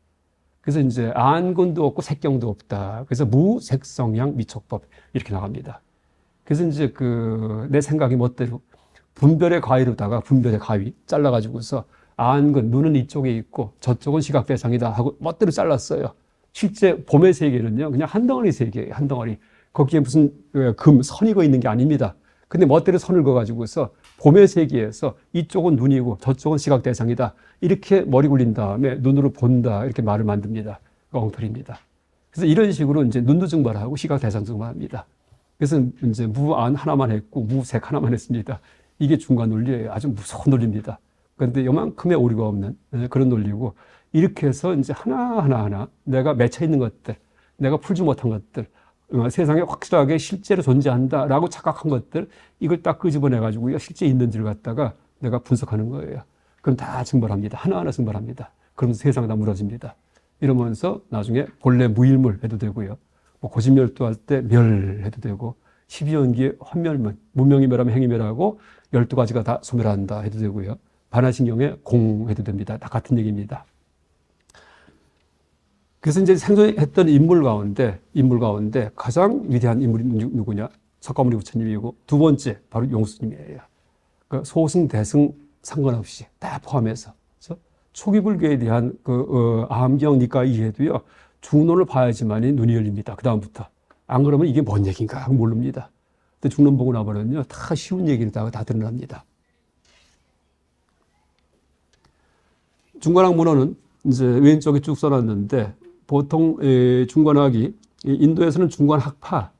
그래서 이제 안근도 없고 색경도 없다. 그래서 무색성양 미촉법 이렇게 나갑니다. 그래서 이제 내 생각이 멋대로 분별의 가위로다가 분별의 가위 잘라가지고서 안근 눈은 이쪽에 있고 저쪽은 시각 대상이다 하고 멋대로 잘랐어요. 실제 봄의 세계는요, 그냥 한 덩어리 세계예요. 한 덩어리. 거기에 무슨 선이 거 있는 게 아닙니다. 근데 멋대로 선을 그어가지고서 봄의 세계에서 이쪽은 눈이고 저쪽은 시각 대상이다. 이렇게 머리 굴린 다음에 눈으로 본다. 이렇게 말을 만듭니다. 엉터리입니다. 그래서 이런 식으로 이제 눈도 증발하고 시각 대상 증발합니다. 그래서 이제 무안 하나만 했고 무색 하나만 했습니다. 이게 중간 논리예요. 아주 무서운 논리입니다. 그런데 요만큼의 오류가 없는 그런 논리고, 이렇게 해서 이제 하나하나 내가 맺혀 있는 것들, 내가 풀지 못한 것들, 세상에 확실하게 실제로 존재한다라고 착각한 것들, 이걸 딱 끄집어내가지고요, 실제 있는지를 갖다가 내가 분석하는 거예요. 그럼 다 증발합니다. 하나하나 증발합니다. 그러면서 세상 다 무너집니다. 이러면서 나중에 본래 무일물 해도 되고요. 고진멸도할 때 멸 해도 되고, 12연기의 환멸문, 무명이 멸하면 행이 멸하고 12가지가 다 소멸한다 해도 되고요. 반화신경에 공 해도 됩니다. 다 같은 얘기입니다. 그래서 이제 생존했던 인물 가운데 가장 위대한 인물이 누구냐? 석가모니 부처님이고, 두 번째 바로 용수님이에요. 그러니까 소승, 대승 상관없이 다 포함해서. 그래서 초기 불교에 대한 암경 니까 이해도요, 중론을 봐야지만이 눈이 열립니다. 그 다음부터. 안 그러면 이게 뭔 얘기인가 모릅니다. 근데 중론 보고 나면은요, 다 쉬운 얘기를 다 드러납니다. 중관학 문헌은 이제 왼쪽에 쭉 써놨는데, 보통 중관학이 인도에서는 중관학파,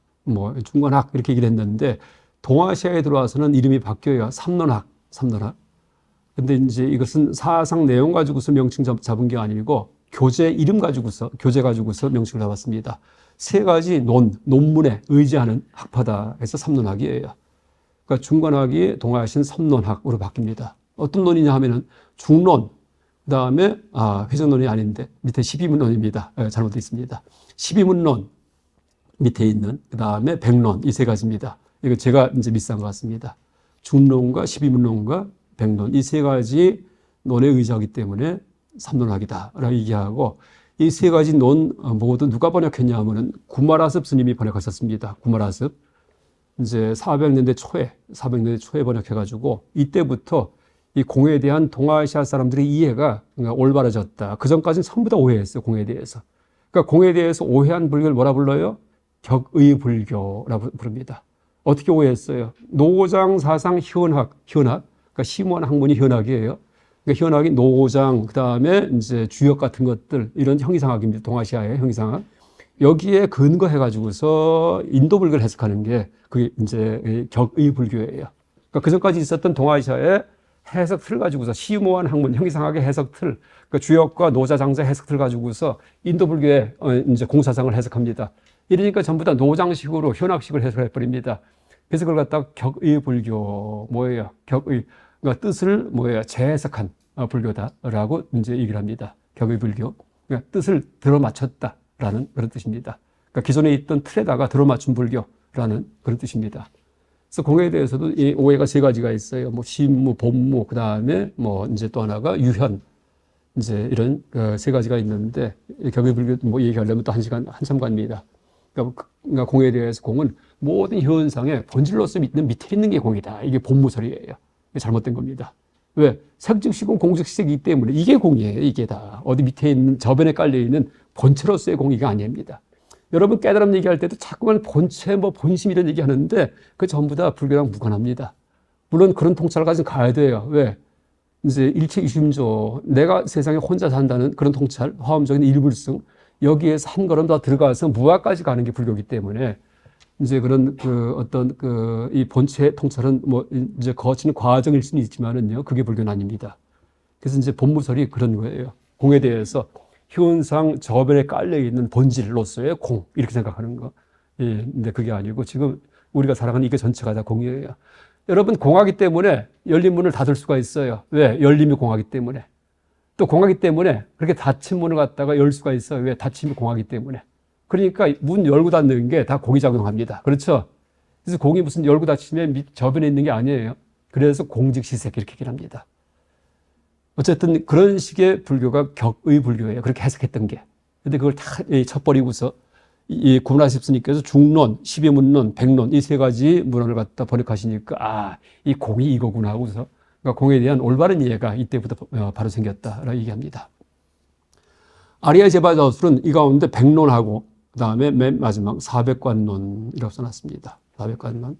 중관학 이렇게 얘기를 했는데, 동아시아에 들어와서는 이름이 바뀌어요. 삼론학. 근데 이제 이것은 사상 내용 가지고서 명칭 잡은 게 아니고 교재 이름 가지고서, 교재 가지고서 명칭을 잡았습니다. 세 가지 논문에 의지하는 학파다 해서 삼론학이에요. 그러니까 중관학이 동아시아는 삼론학으로 바뀝니다. 어떤 논이냐 하면은 중론, 그 다음에, 회전론이 아닌데, 밑에 12문론입니다. 잘못되어 있습니다. 12문론 밑에 있는, 그 다음에 백론, 이 세 가지입니다. 이거 제가 이제 미스한 것 같습니다. 중론과 12문론과 백론, 이 세 가지 논에 의지하기 때문에 삼론학이다라고 얘기하고, 이 세 가지 논 모두 누가 번역했냐 하면은 구마라습 스님이 번역하셨습니다. 구마라습. 이제 400년대 초에 번역해가지고, 이때부터 이 공에 대한 동아시아 사람들의 이해가 올바라졌다. 그 전까지는 전부 다 오해했어요, 공에 대해서. 그러니까 공에 대해서 오해한 불교를 뭐라 불러요? 격의불교라고 부릅니다. 어떻게 오해했어요? 노장, 사상, 현학. 그러니까 심원 학문이 현학이에요. 그러니까 현학이 노장, 그 다음에 이제 주역 같은 것들, 이런 형이상학입니다. 동아시아의 형이상학. 여기에 근거해가지고서 인도 불교를 해석하는 게 그게 이제 격의불교예요. 그러니까 그 전까지 있었던 동아시아의 해석 틀을 가지고서 심오한 학문, 형이상학의 해석 틀, 그러니까 주역과 노자장자 해석 틀을 가지고서 인도 불교의 이제 공사상을 해석합니다. 이러니까 전부 다 노장식으로 현학식을 해석해 버립니다. 그래서 그걸 갖다가 격의 불교 뭐예요? 격의 그러니까 뜻을 뭐예요? 재해석한 불교다라고 이제 얘기를 합니다. 격의 불교. 그러니까 뜻을 들어맞췄다라는 그런 뜻입니다. 그러니까 기존에 있던 틀에다가 들어맞춘 불교라는 그런 뜻입니다. 그래서 공예에 대해서도 이 오해가 세 가지가 있어요. 뭐 신무, 본무, 그 다음에 뭐 이제 또 하나가 유현, 이제 이런 세 가지가 있는데 격의 불교 뭐 얘기하려면 또 한 시간 한참 갑니다. 그러니까 공예에 대해서 공은 모든 현상의 본질로서 있는 밑에 있는 게 공이다. 이게 본무설이에요. 이게 잘못된 겁니다. 왜? 색즉시공 공즉시색이기 때문에 이게 공이에요. 이게 다 어디 밑에 있는 저변에 깔려 있는 본체로서의 공이가 아닙니다. 여러분 깨달음 얘기할 때도 자꾸만 본체, 뭐 본심 이런 얘기 하는데 그 전부 다 불교랑 무관합니다. 물론 그런 통찰을 가지고 가야 돼요. 왜? 이제 일체 이심조, 내가 세상에 혼자 산다는 그런 통찰, 화엄적인 일불승, 여기에서 한 걸음 더 들어가서 무아까지 가는 게 불교이기 때문에 이제 그런 이 본체 통찰은 뭐 이제 거치는 과정일 수는 있지만은요, 그게 불교는 아닙니다. 그래서 이제 본무설이 그런 거예요. 공에 대해서 현상 저변에 깔려있는 본질로서의 공, 이렇게 생각하는 거. 예, 근데 그게 아니고 지금 우리가 살아가는 이게 전체가 다 공이에요. 여러분, 공하기 때문에 열린 문을 닫을 수가 있어요. 왜? 열림이 공하기 때문에. 또 공하기 때문에 그렇게 닫힌 문을 갖다가 열 수가 있어요. 왜? 닫힘이 공하기 때문에. 그러니까 문 열고 닫는 게 다 공이 작용합니다. 그렇죠? 그래서 공이 무슨 열고 닫히면 밑 저변에 있는 게 아니에요. 그래서 공즉시색 이렇게 얘기를 합니다. 어쨌든 그런 식의 불교가 격의 불교예요. 그렇게 해석했던 게. 근데 그걸 다 쳐버리고서 이 구문하십 스님께서 중론, 12문론, 백론 이 세 가지 문헌을 갖다 번역하시니까 이 공이 이거구나 하고서 그러니까 공에 대한 올바른 이해가 이때부터 바로 생겼다라고 얘기합니다. 아리아 제바 저술은 이 가운데 백론하고 그 다음에 맨 마지막 400관론이라고 써놨습니다. 400관론.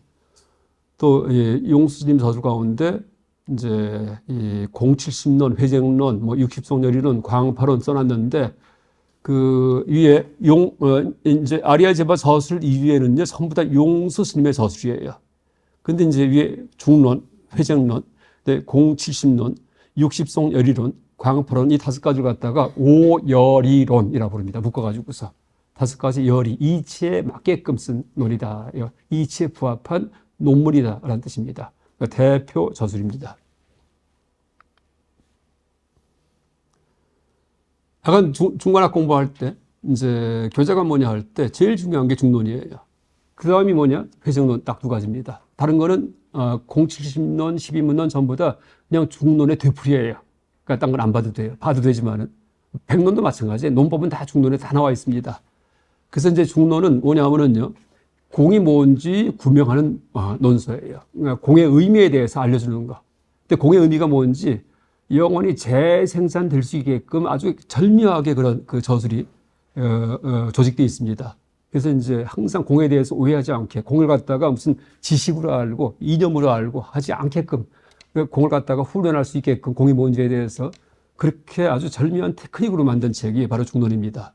또 용수 스님 저술 가운데 이제 이 공칠심론, 회쟁론, 뭐 육십송열이론, 광파론 써놨는데 그 위에 이제 아리아 제바 저술 이위에는요 전부 다 용수 스님의 저술이에요. 근데 이제 위에 중론, 회쟁론, 공칠심론, 육십송열이론, 광파론 이 다섯 가지를 갖다가 오열이론이라고 부릅니다. 묶어가지고서 다섯 가지 열이 이치에 맞게끔 쓴 논이다. 이치에 부합한 논문이다라는 뜻입니다. 그러니까 대표 저술입니다. 약간 중관학 공부할 때, 이제 교재가 뭐냐 할 때 제일 중요한 게 중론이에요. 그 다음이 뭐냐? 회쟁론 딱 두 가지입니다. 다른 거는 공칠심론, 12문론 전부 다 그냥 중론의 되풀이에요. 그러니까 딴 건 안 봐도 돼요. 봐도 되지만은 백론도 마찬가지예요. 논법은 다 중론에 다 나와 있습니다. 그래서 이제 중론은 뭐냐면은요, 공이 뭔지 구명하는 논서예요. 그러니까 공의 의미에 대해서 알려주는 거. 근데 공의 의미가 뭔지 영원히 재생산될 수 있게끔 아주 절묘하게 그런 그 저술이 조직되어 있습니다. 그래서 이제 항상 공에 대해서 오해하지 않게 공을 갖다가 무슨 지식으로 알고 이념으로 알고 하지 않게끔 공을 갖다가 훈련할 수 있게끔 공이 뭔지에 대해서 그렇게 아주 절묘한 테크닉으로 만든 책이 바로 중론입니다.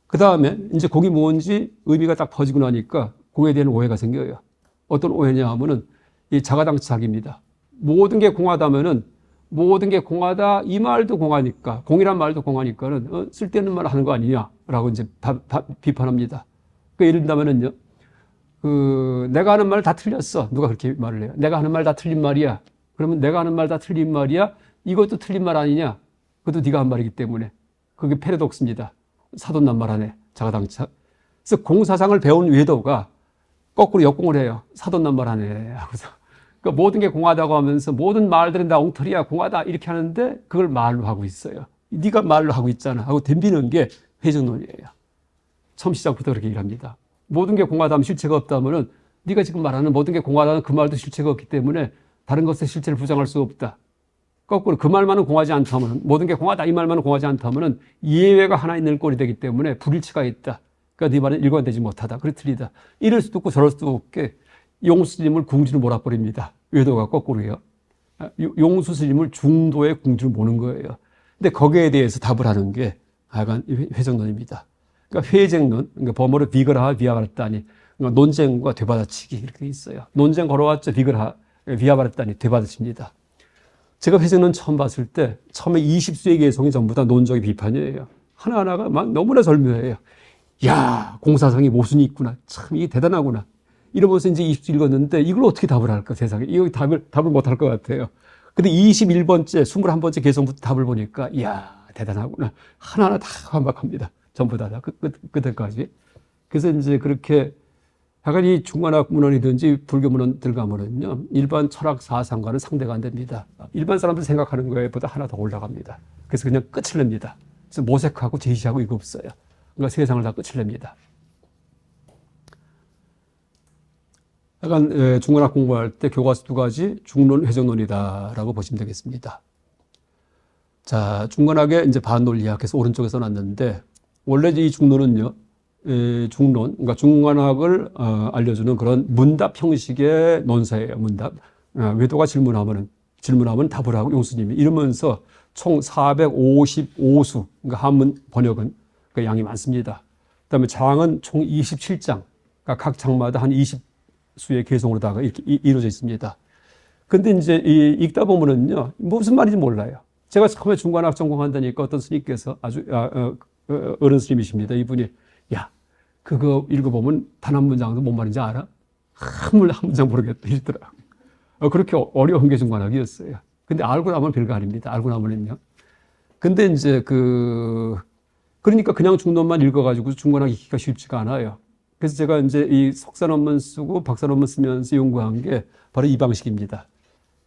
그 다음에 이제 공이 뭔지 의미가 딱 퍼지고 나니까 공에 대한 오해가 생겨요. 어떤 오해냐 하면은 이 자가당착입니다. 모든 게 공하다면은 모든 게 공하다 이 말도 공하니까 공이란 말도 공하니까는 쓸데없는 말 하는 거 아니냐라고 이제 비판합니다. 그러니까 예를 들면은요, 내가 하는 말 다 틀렸어. 누가 그렇게 말을 해요? 내가 하는 말 다 틀린 말이야. 그러면 내가 하는 말 다 틀린 말이야. 이것도 틀린 말 아니냐? 그것도 네가 한 말이기 때문에 그게 패러독스입니다. 사돈난말하네, 자가당착. 그래서 공사상을 배운 외도가 거꾸로 역공을 해요. 사돈난말하네 하고서. 그러니까 모든 게 공하다고 하면서 모든 말들은 다 엉터리야, 공하다 이렇게 하는데 그걸 말로 하고 있어요. 네가 말로 하고 있잖아 하고 덤비는 게 회쟁론이에요. 처음 시작부터 그렇게 얘기합니다. 모든 게 공하다면 실체가 없다면은 네가 지금 말하는 모든 게 공하다는 그 말도 실체가 없기 때문에 다른 것의 실체를 부정할 수 없다. 거꾸로 그 말만은 공하지 않다면, 모든 게 공하다 이 말만은 공하지 않다면 예외가 하나 있는 꼴이 되기 때문에 불일치가 있다. 그러니까 네 말은 일관되지 못하다. 그래 틀리다. 이럴 수도 없고 저럴 수도 없게 용수스님을 궁지로 몰아버립니다. 외도가 거꾸로요. 용수스님을 중도의 궁지로 모는 거예요. 근데 거기에 대해서 답을 하는 게 약간 회쟁론입니다. 그러니까 회쟁론, 그러니까 범어로 비거라 비아가르다니, 그러니까 논쟁과 되받아치기 이렇게 있어요. 논쟁 걸어왔죠, 비거라. 비하받았다니 되받으십니다. 제가 회전론 처음 봤을 때 처음에 20수의 개성이 전부 다 논적의 비판이에요. 하나하나가 막 너무나 절묘해요. 야, 공사성이 모순이 있구나. 참 이게 대단하구나. 이러면서 이제 20수 읽었는데 이걸 어떻게 답을 할까 세상에. 이거 답을 못 할 것 같아요. 근데 21번째, 21번째 개성부터 답을 보니까 이야, 대단하구나. 하나하나 다 완벽합니다. 전부 다 끝까지. 그래서 이제 그렇게 약간 이 중간학 문헌이든지 불교 문헌들 가면은요, 일반 철학 사상과는 상대가 안 됩니다. 일반 사람들 생각하는 거에 보다 하나 더 올라갑니다. 그래서 그냥 끝을 냅니다. 그래서 모색하고 제시하고 이거 없어요. 그러니까 세상을 다 끝을 냅니다. 약간 중간학 공부할 때 교과서 두 가지 중론, 회전론이다라고 보시면 되겠습니다. 자, 중간학의 이제 반논리학 해서 오른쪽에 써놨는데 원래 이 중론은요, 중론, 그러니까 중간학을 알려주는 그런 문답 형식의 논서예요. 문답. 외도가 질문하면 답을 하고 용수님이 이러면서 총 455수, 그러니까 한문 번역은 그 양이 많습니다. 그다음에 장은 총 27장, 그러니까 각 장마다 한 20수의 개성으로다가 이렇게 이루어져 있습니다. 근데 이제 읽다 보면은요, 무슨 말인지 몰라요. 제가 처음에 중간학 전공한다니까 어떤 스님께서 아주 어른 스님이십니다. 이분이 야, 그거 읽어보면 단 한 문장도 뭔 말인지 알아? 한 문장 모르겠다 이러더라고요. 그렇게 어려운 게 중간학이었어요. 근데 알고 나면 별거 아닙니다. 알고 나면은요. 근데 이제 그러니까 그냥 중론만 읽어가지고 중간학 읽기가 쉽지가 않아요. 그래서 제가 이제 이 석사 논문 쓰고 박사 논문 쓰면서 연구한 게 바로 이 방식입니다.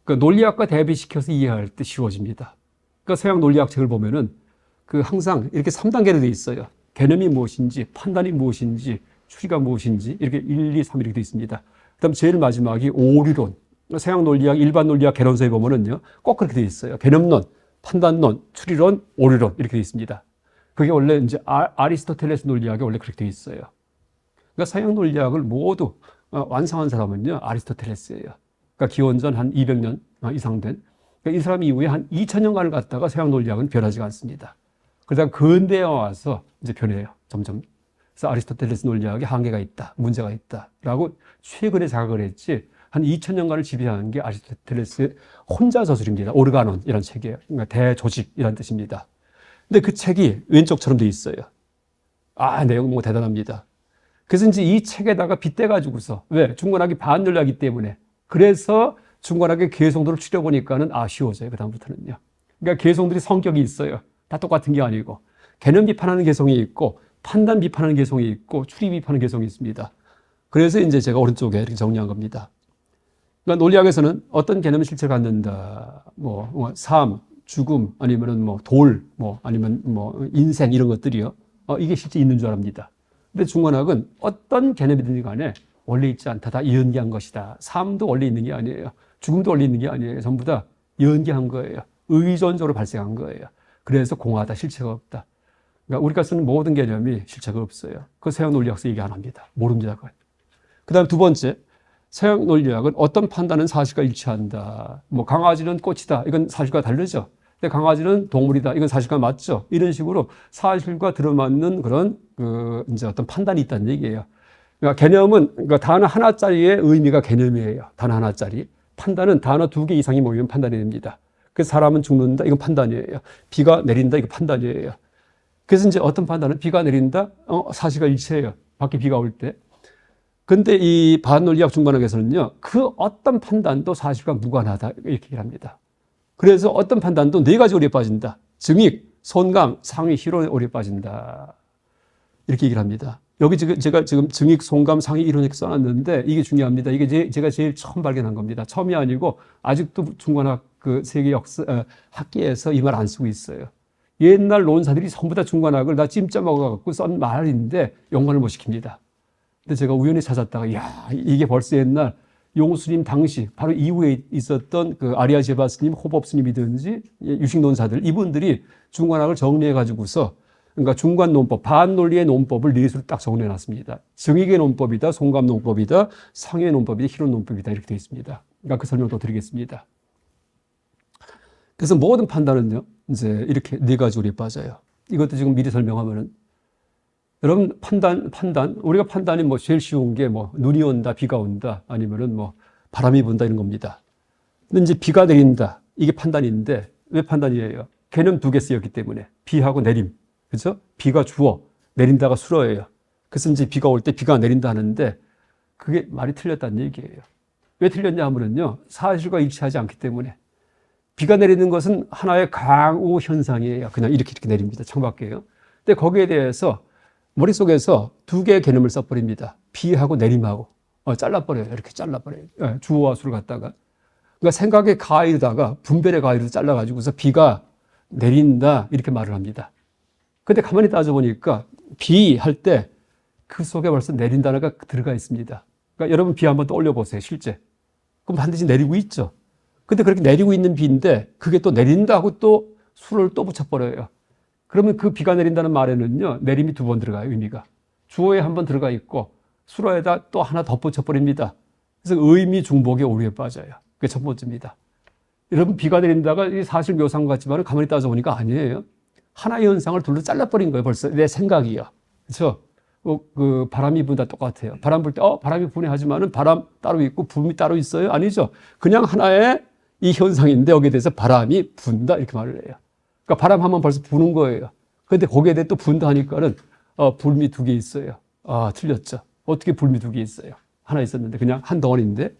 그러니까 논리학과 대비시켜서 이해할 때 쉬워집니다. 그러니까 서양 논리학 책을 보면은 항상 이렇게 3단계로 되어 있어요. 개념이 무엇인지, 판단이 무엇인지, 추리가 무엇인지 이렇게 1, 2, 3 이렇게 되어 있습니다. 그다음 제일 마지막이 오류론. 서양 논리학, 일반 논리학 개론서에 보면은요, 꼭 그렇게 되어 있어요. 개념론, 판단론, 추리론, 오류론 이렇게 되어 있습니다. 그게 원래 이제 아리스토텔레스 논리학에 원래 그렇게 되어 있어요. 그러니까 서양 논리학을 모두 완성한 사람은요, 아리스토텔레스예요. 그러니까 기원전 한 200년 이상 된. 그러니까 이 사람 이후에 한 2000년간을 갖다가 서양 논리학은 변하지가 않습니다. 그러다가 근대에 와서 이제 변해요. 점점. 그래서 아리스토텔레스 논리학에 한계가 있다, 문제가 있다라고 최근에 자각을 했지 한 2000년간을 지배하는 게 아리스토텔레스의 혼자 저술입니다. 오르가논이라는 책이에요. 그러니까 대조직이라는 뜻입니다. 근데 그 책이 왼쪽처럼 돼 있어요. 내용 뭐 대단합니다. 그래서 이제 이 책에다가 빗대가지고서 왜? 중간학이 반논리학이기 때문에 그래서 중간학의 개성도를 추려보니까는 쉬워져요. 그다음부터는요. 그러니까 개성들이 성격이 있어요. 다 똑같은 게 아니고 개념 비판하는 개성이 있고 판단 비판하는 개성이 있고 추리 비판하는 개성이 있습니다. 그래서 이제 제가 오른쪽에 이렇게 정리한 겁니다. 그러니까 논리학에서는 어떤 개념을 실체를 갖는다, 삶, 죽음, 아니면은 돌, 아니면 인생 이런 것들이요. 이게 실제 있는 줄 압니다. 근데 중간학은 어떤 개념이든지 간에 원래 있지 않다. 다 연기한 것이다. 삶도 원래 있는 게 아니에요. 죽음도 원래 있는 게 아니에요. 전부 다 연기한 거예요. 의존적으로 발생한 거예요. 그래서 공하다, 실체가 없다. 그러니까 우리가 쓰는 모든 개념이 실체가 없어요. 그 서양 논리학에서 얘기 안 합니다. 모릅니다. 그 다음 두 번째, 서양 논리학은 어떤 판단은 사실과 일치한다. 강아지는 꽃이다. 이건 사실과 다르죠. 근데 강아지는 동물이다. 이건 사실과 맞죠. 이런 식으로 사실과 들어맞는 그런 이제 어떤 판단이 있다는 얘기예요. 그러니까 개념은 그러니까 단어 하나짜리의 의미가 개념이에요. 단어 하나짜리. 판단은 단어 2개 이상이 모이면 판단이 됩니다. 그래서 사람은 죽는다. 이건 판단이에요. 비가 내린다. 이거 판단이에요. 그래서 이제 어떤 판단은 비가 내린다. 사실과 일치해요. 밖에 비가 올 때. 근데 이 반논리학 중간학에서는요, 그 어떤 판단도 사실과 무관하다. 이렇게 얘기를 합니다. 그래서 어떤 판단도 4가지 오류에 빠진다. 증익, 손감, 상위, 희론의 오류에 빠진다. 이렇게 얘기를 합니다. 여기 제가 지금 증익, 손감, 상위, 이론 이렇게 써놨는데 이게 중요합니다. 이게 제가 제일 처음 발견한 겁니다. 처음이 아니고 아직도 중간학 세계 역사 학계에서 이 말 안 쓰고 있어요. 옛날 논사들이 전부 다 중간학을 다 찜짜 먹어갖고 쓴 말인데 연관을 못 시킵니다. 근데 제가 우연히 찾았다가 이게 벌써 옛날 용수님 당시 바로 이후에 있었던 아리아 제바 스님, 호법 스님이든지 유식 논사들 이분들이 중간학을 정리해 가지고서 그러니까 중간 논법, 반논리의 논법을 4수로 딱 정리해 놨습니다. 증익의 논법이다, 손감 논법이다, 상의 논법이다, 희론 논법이다 이렇게 되어 있습니다. 그러니까 그 설명도 드리겠습니다. 그래서 모든 판단은요, 이제 이렇게 4가지 오류에 빠져요. 이것도 지금 미리 설명하면은 여러분 판단 우리가 판단이 제일 쉬운 게 눈이 온다, 비가 온다, 아니면은 바람이 분다 이런 겁니다. 근데 이제 비가 내린다. 이게 판단인데 왜 판단이에요? 개념 두 개 쓰였기 때문에 비하고 내림. 그죠? 비가 주어, 내린다가 수어예요. 그래서 이제 비가 올 때 비가 내린다 하는데 그게 말이 틀렸다는 얘기예요. 왜 틀렸냐 하면요. 사실과 일치하지 않기 때문에. 비가 내리는 것은 하나의 강우 현상이에요. 그냥 이렇게 내립니다. 창밖에요. 근데 거기에 대해서 머릿속에서 두 개의 개념을 써버립니다. 비하고 내림하고. 잘라버려요. 이렇게 잘라버려요. 주어와 수를 갖다가. 그러니까 생각의 가위로다가 분별의 가위로 잘라가지고서 비가 내린다. 이렇게 말을 합니다. 근데 가만히 따져보니까 비 할 때 그 속에 벌써 내린다가 들어가 있습니다. 그러니까 여러분 비 한번 떠올려 보세요. 실제. 그럼 반드시 내리고 있죠. 근데 그렇게 내리고 있는 비인데 그게 또 내린다고 또 수를 또 붙여버려요. 그러면 그 비가 내린다는 말에는요. 내림이 두 번 들어가요. 의미가. 주어에 한 번 들어가 있고 수로에다 또 하나 덧붙여버립니다. 그래서 의미 중복의 오류에 빠져요. 그게 첫 번째입니다. 여러분 비가 내린다가 사실 묘사한 것 같지만 가만히 따져보니까 아니에요. 하나의 현상을 둘로 잘라버린 거예요. 벌써 내 생각이요. 그렇죠? 그 바람이 분다 똑같아요. 바람 불 때 바람이 부네 하지만은 바람 따로 있고 부음이 따로 있어요? 아니죠. 그냥 하나의 이 현상인데 여기에 대해서 바람이 분다 이렇게 말을 해요. 그러니까 바람 하면 벌써 부는 거예요. 그런데 거기에 대해 또 분다 하니까는 불미 두 개 있어요. 틀렸죠. 어떻게 불미 두 개 있어요? 하나 있었는데 그냥 한 덩어리인데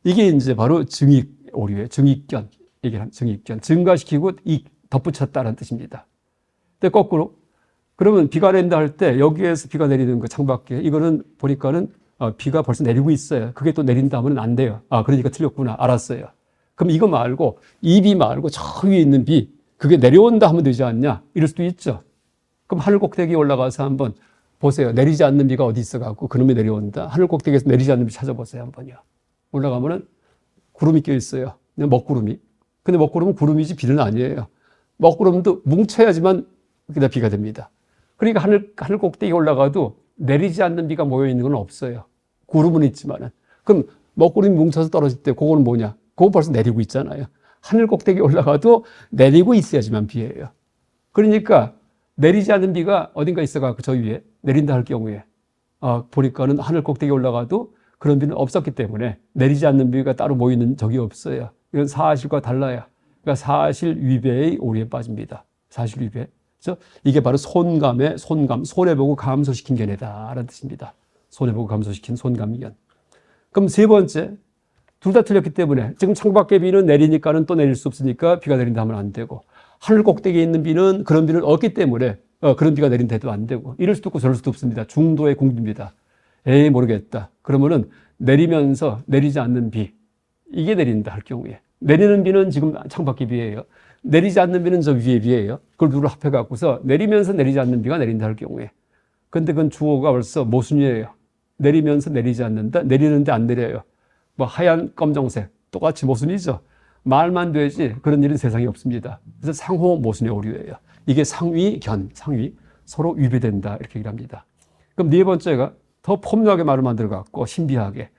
이게 이제 바로 증익 오류예요. 증익견. 이게 증익견. 증가시키고 덧붙였다는 뜻입니다. 근데 거꾸로 그러면 비가 내린다 할 때 여기에서 비가 내리는 거 창밖에 이거는 보니까는 비가 벌써 내리고 있어요. 그게 또 내린다 하면 안 돼요. 그러니까 틀렸구나. 알았어요. 그럼 이거 말고 이 비 말고 저 위에 있는 비 그게 내려온다 하면 되지 않냐? 이럴 수도 있죠. 그럼 하늘 꼭대기에 올라가서 한번 보세요. 내리지 않는 비가 어디 있어갖고 그놈이 내려온다. 하늘 꼭대기에서 내리지 않는 비 찾아보세요. 한번요. 올라가면은 구름이 껴 있어요. 그냥 먹구름이. 근데 먹구름은 구름이지 비는 아니에요. 먹구름도 뭉쳐야지만 그다 비가 됩니다. 그러니까 하늘 꼭대기에 올라가도 내리지 않는 비가 모여 있는 건 없어요. 구름은 있지만은. 그럼 먹구름이 뭉쳐서 떨어질 때 그거는 뭐냐? 그거 벌써 내리고 있잖아요. 하늘 꼭대기에 올라가도 내리고 있어야지만 비예요. 그러니까 내리지 않는 비가 어딘가 있어가지고 저 위에 내린다 할 경우에 보니까는 하늘 꼭대기에 올라가도 그런 비는 없었기 때문에 내리지 않는 비가 따로 모이는 적이 없어요. 이건 사실과 달라요. 그러니까 사실 위배의 오류에 빠집니다. 사실 위배. 그렇죠? 이게 바로 손감의 손감, 손해보고 감소시킨 견해다라는 뜻입니다. 손해보고 감소시킨 손감견. 그럼 세 번째, 둘 다 틀렸기 때문에 지금 창밖의 비는 내리니까는 또 내릴 수 없으니까 비가 내린다 하면 안 되고 하늘 꼭대기에 있는 비는 그런 비를 얻기 때문에 그런 비가 내린다 해도 안 되고 이럴 수도 없고 저럴 수도 없습니다. 중도의 공비입니다. 에이 모르겠다. 그러면은 내리면서 내리지 않는 비 이게 내린다 할 경우에 내리는 비는 지금 창밖의 비예요. 내리지 않는 비는 저 위의 비예요. 그걸 둘을 합해 갖고서 내리면서 내리지 않는 비가 내린다 할 경우에 근데 그건 주어가 벌써 모순이에요. 내리면서 내리지 않는다. 내리는데 안 내려요. 뭐 하얀 검정색 똑같이 모순이죠. 말만 되지 그런 일은 세상에 없습니다. 그래서 상호 모순의 오류예요. 이게 상위견, 상위 서로 위배된다 이렇게 얘기를 합니다. 그럼 네 번째가 더 폼나게 말을 만들어 갖고 신비하게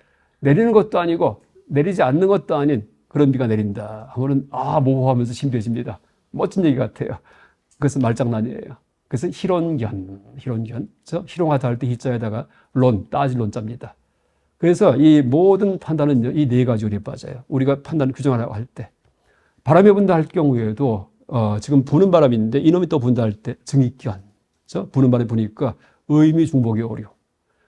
내리는 것도 아니고 내리지 않는 것도 아닌 그런 비가 내린다 하면은 모호하면서 신비해집니다. 멋진 얘기 같아요. 그것은 말장난이에요. 그래서 희론견. 그렇죠? 희롱하다 할 때 희자에다가 따질 논자입니다. 그래서 이 모든 판단은요, 이 네 가지 오류에 빠져요. 우리가 판단을 규정하라고 할 때. 바람이 분다 할 경우에도, 지금 부는 바람인데 이놈이 또 분다 할 때 증익견. 그렇죠? 부는 바람이 부니까 의미 중복의 오류.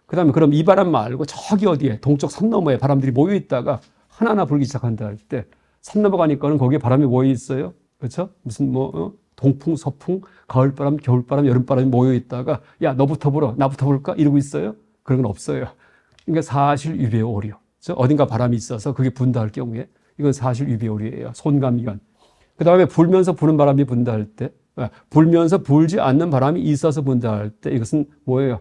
그 다음에 그럼 이 바람 말고 저기 어디에 동쪽 산 너머에 바람들이 모여 있다가 하나하나 불기 시작한다 할 때 산 넘어가니까는 거기에 바람이 모여 있어요. 그렇죠? 무슨 동풍, 서풍, 가을바람, 겨울바람, 여름바람이 모여 있다가 야 너부터 불어, 나부터 불까? 이러고 있어요. 그런 건 없어요. 그러니까 사실 위배의 오류. 그렇죠? 어딘가 바람이 있어서 그게 분다 할 경우에 이건 사실 위배의 오류예요. 손감견. 그 다음에 불면서 부는 바람이 분다 할 때 불면서 불지 않는 바람이 있어서 분다 할 때 이것은 뭐예요?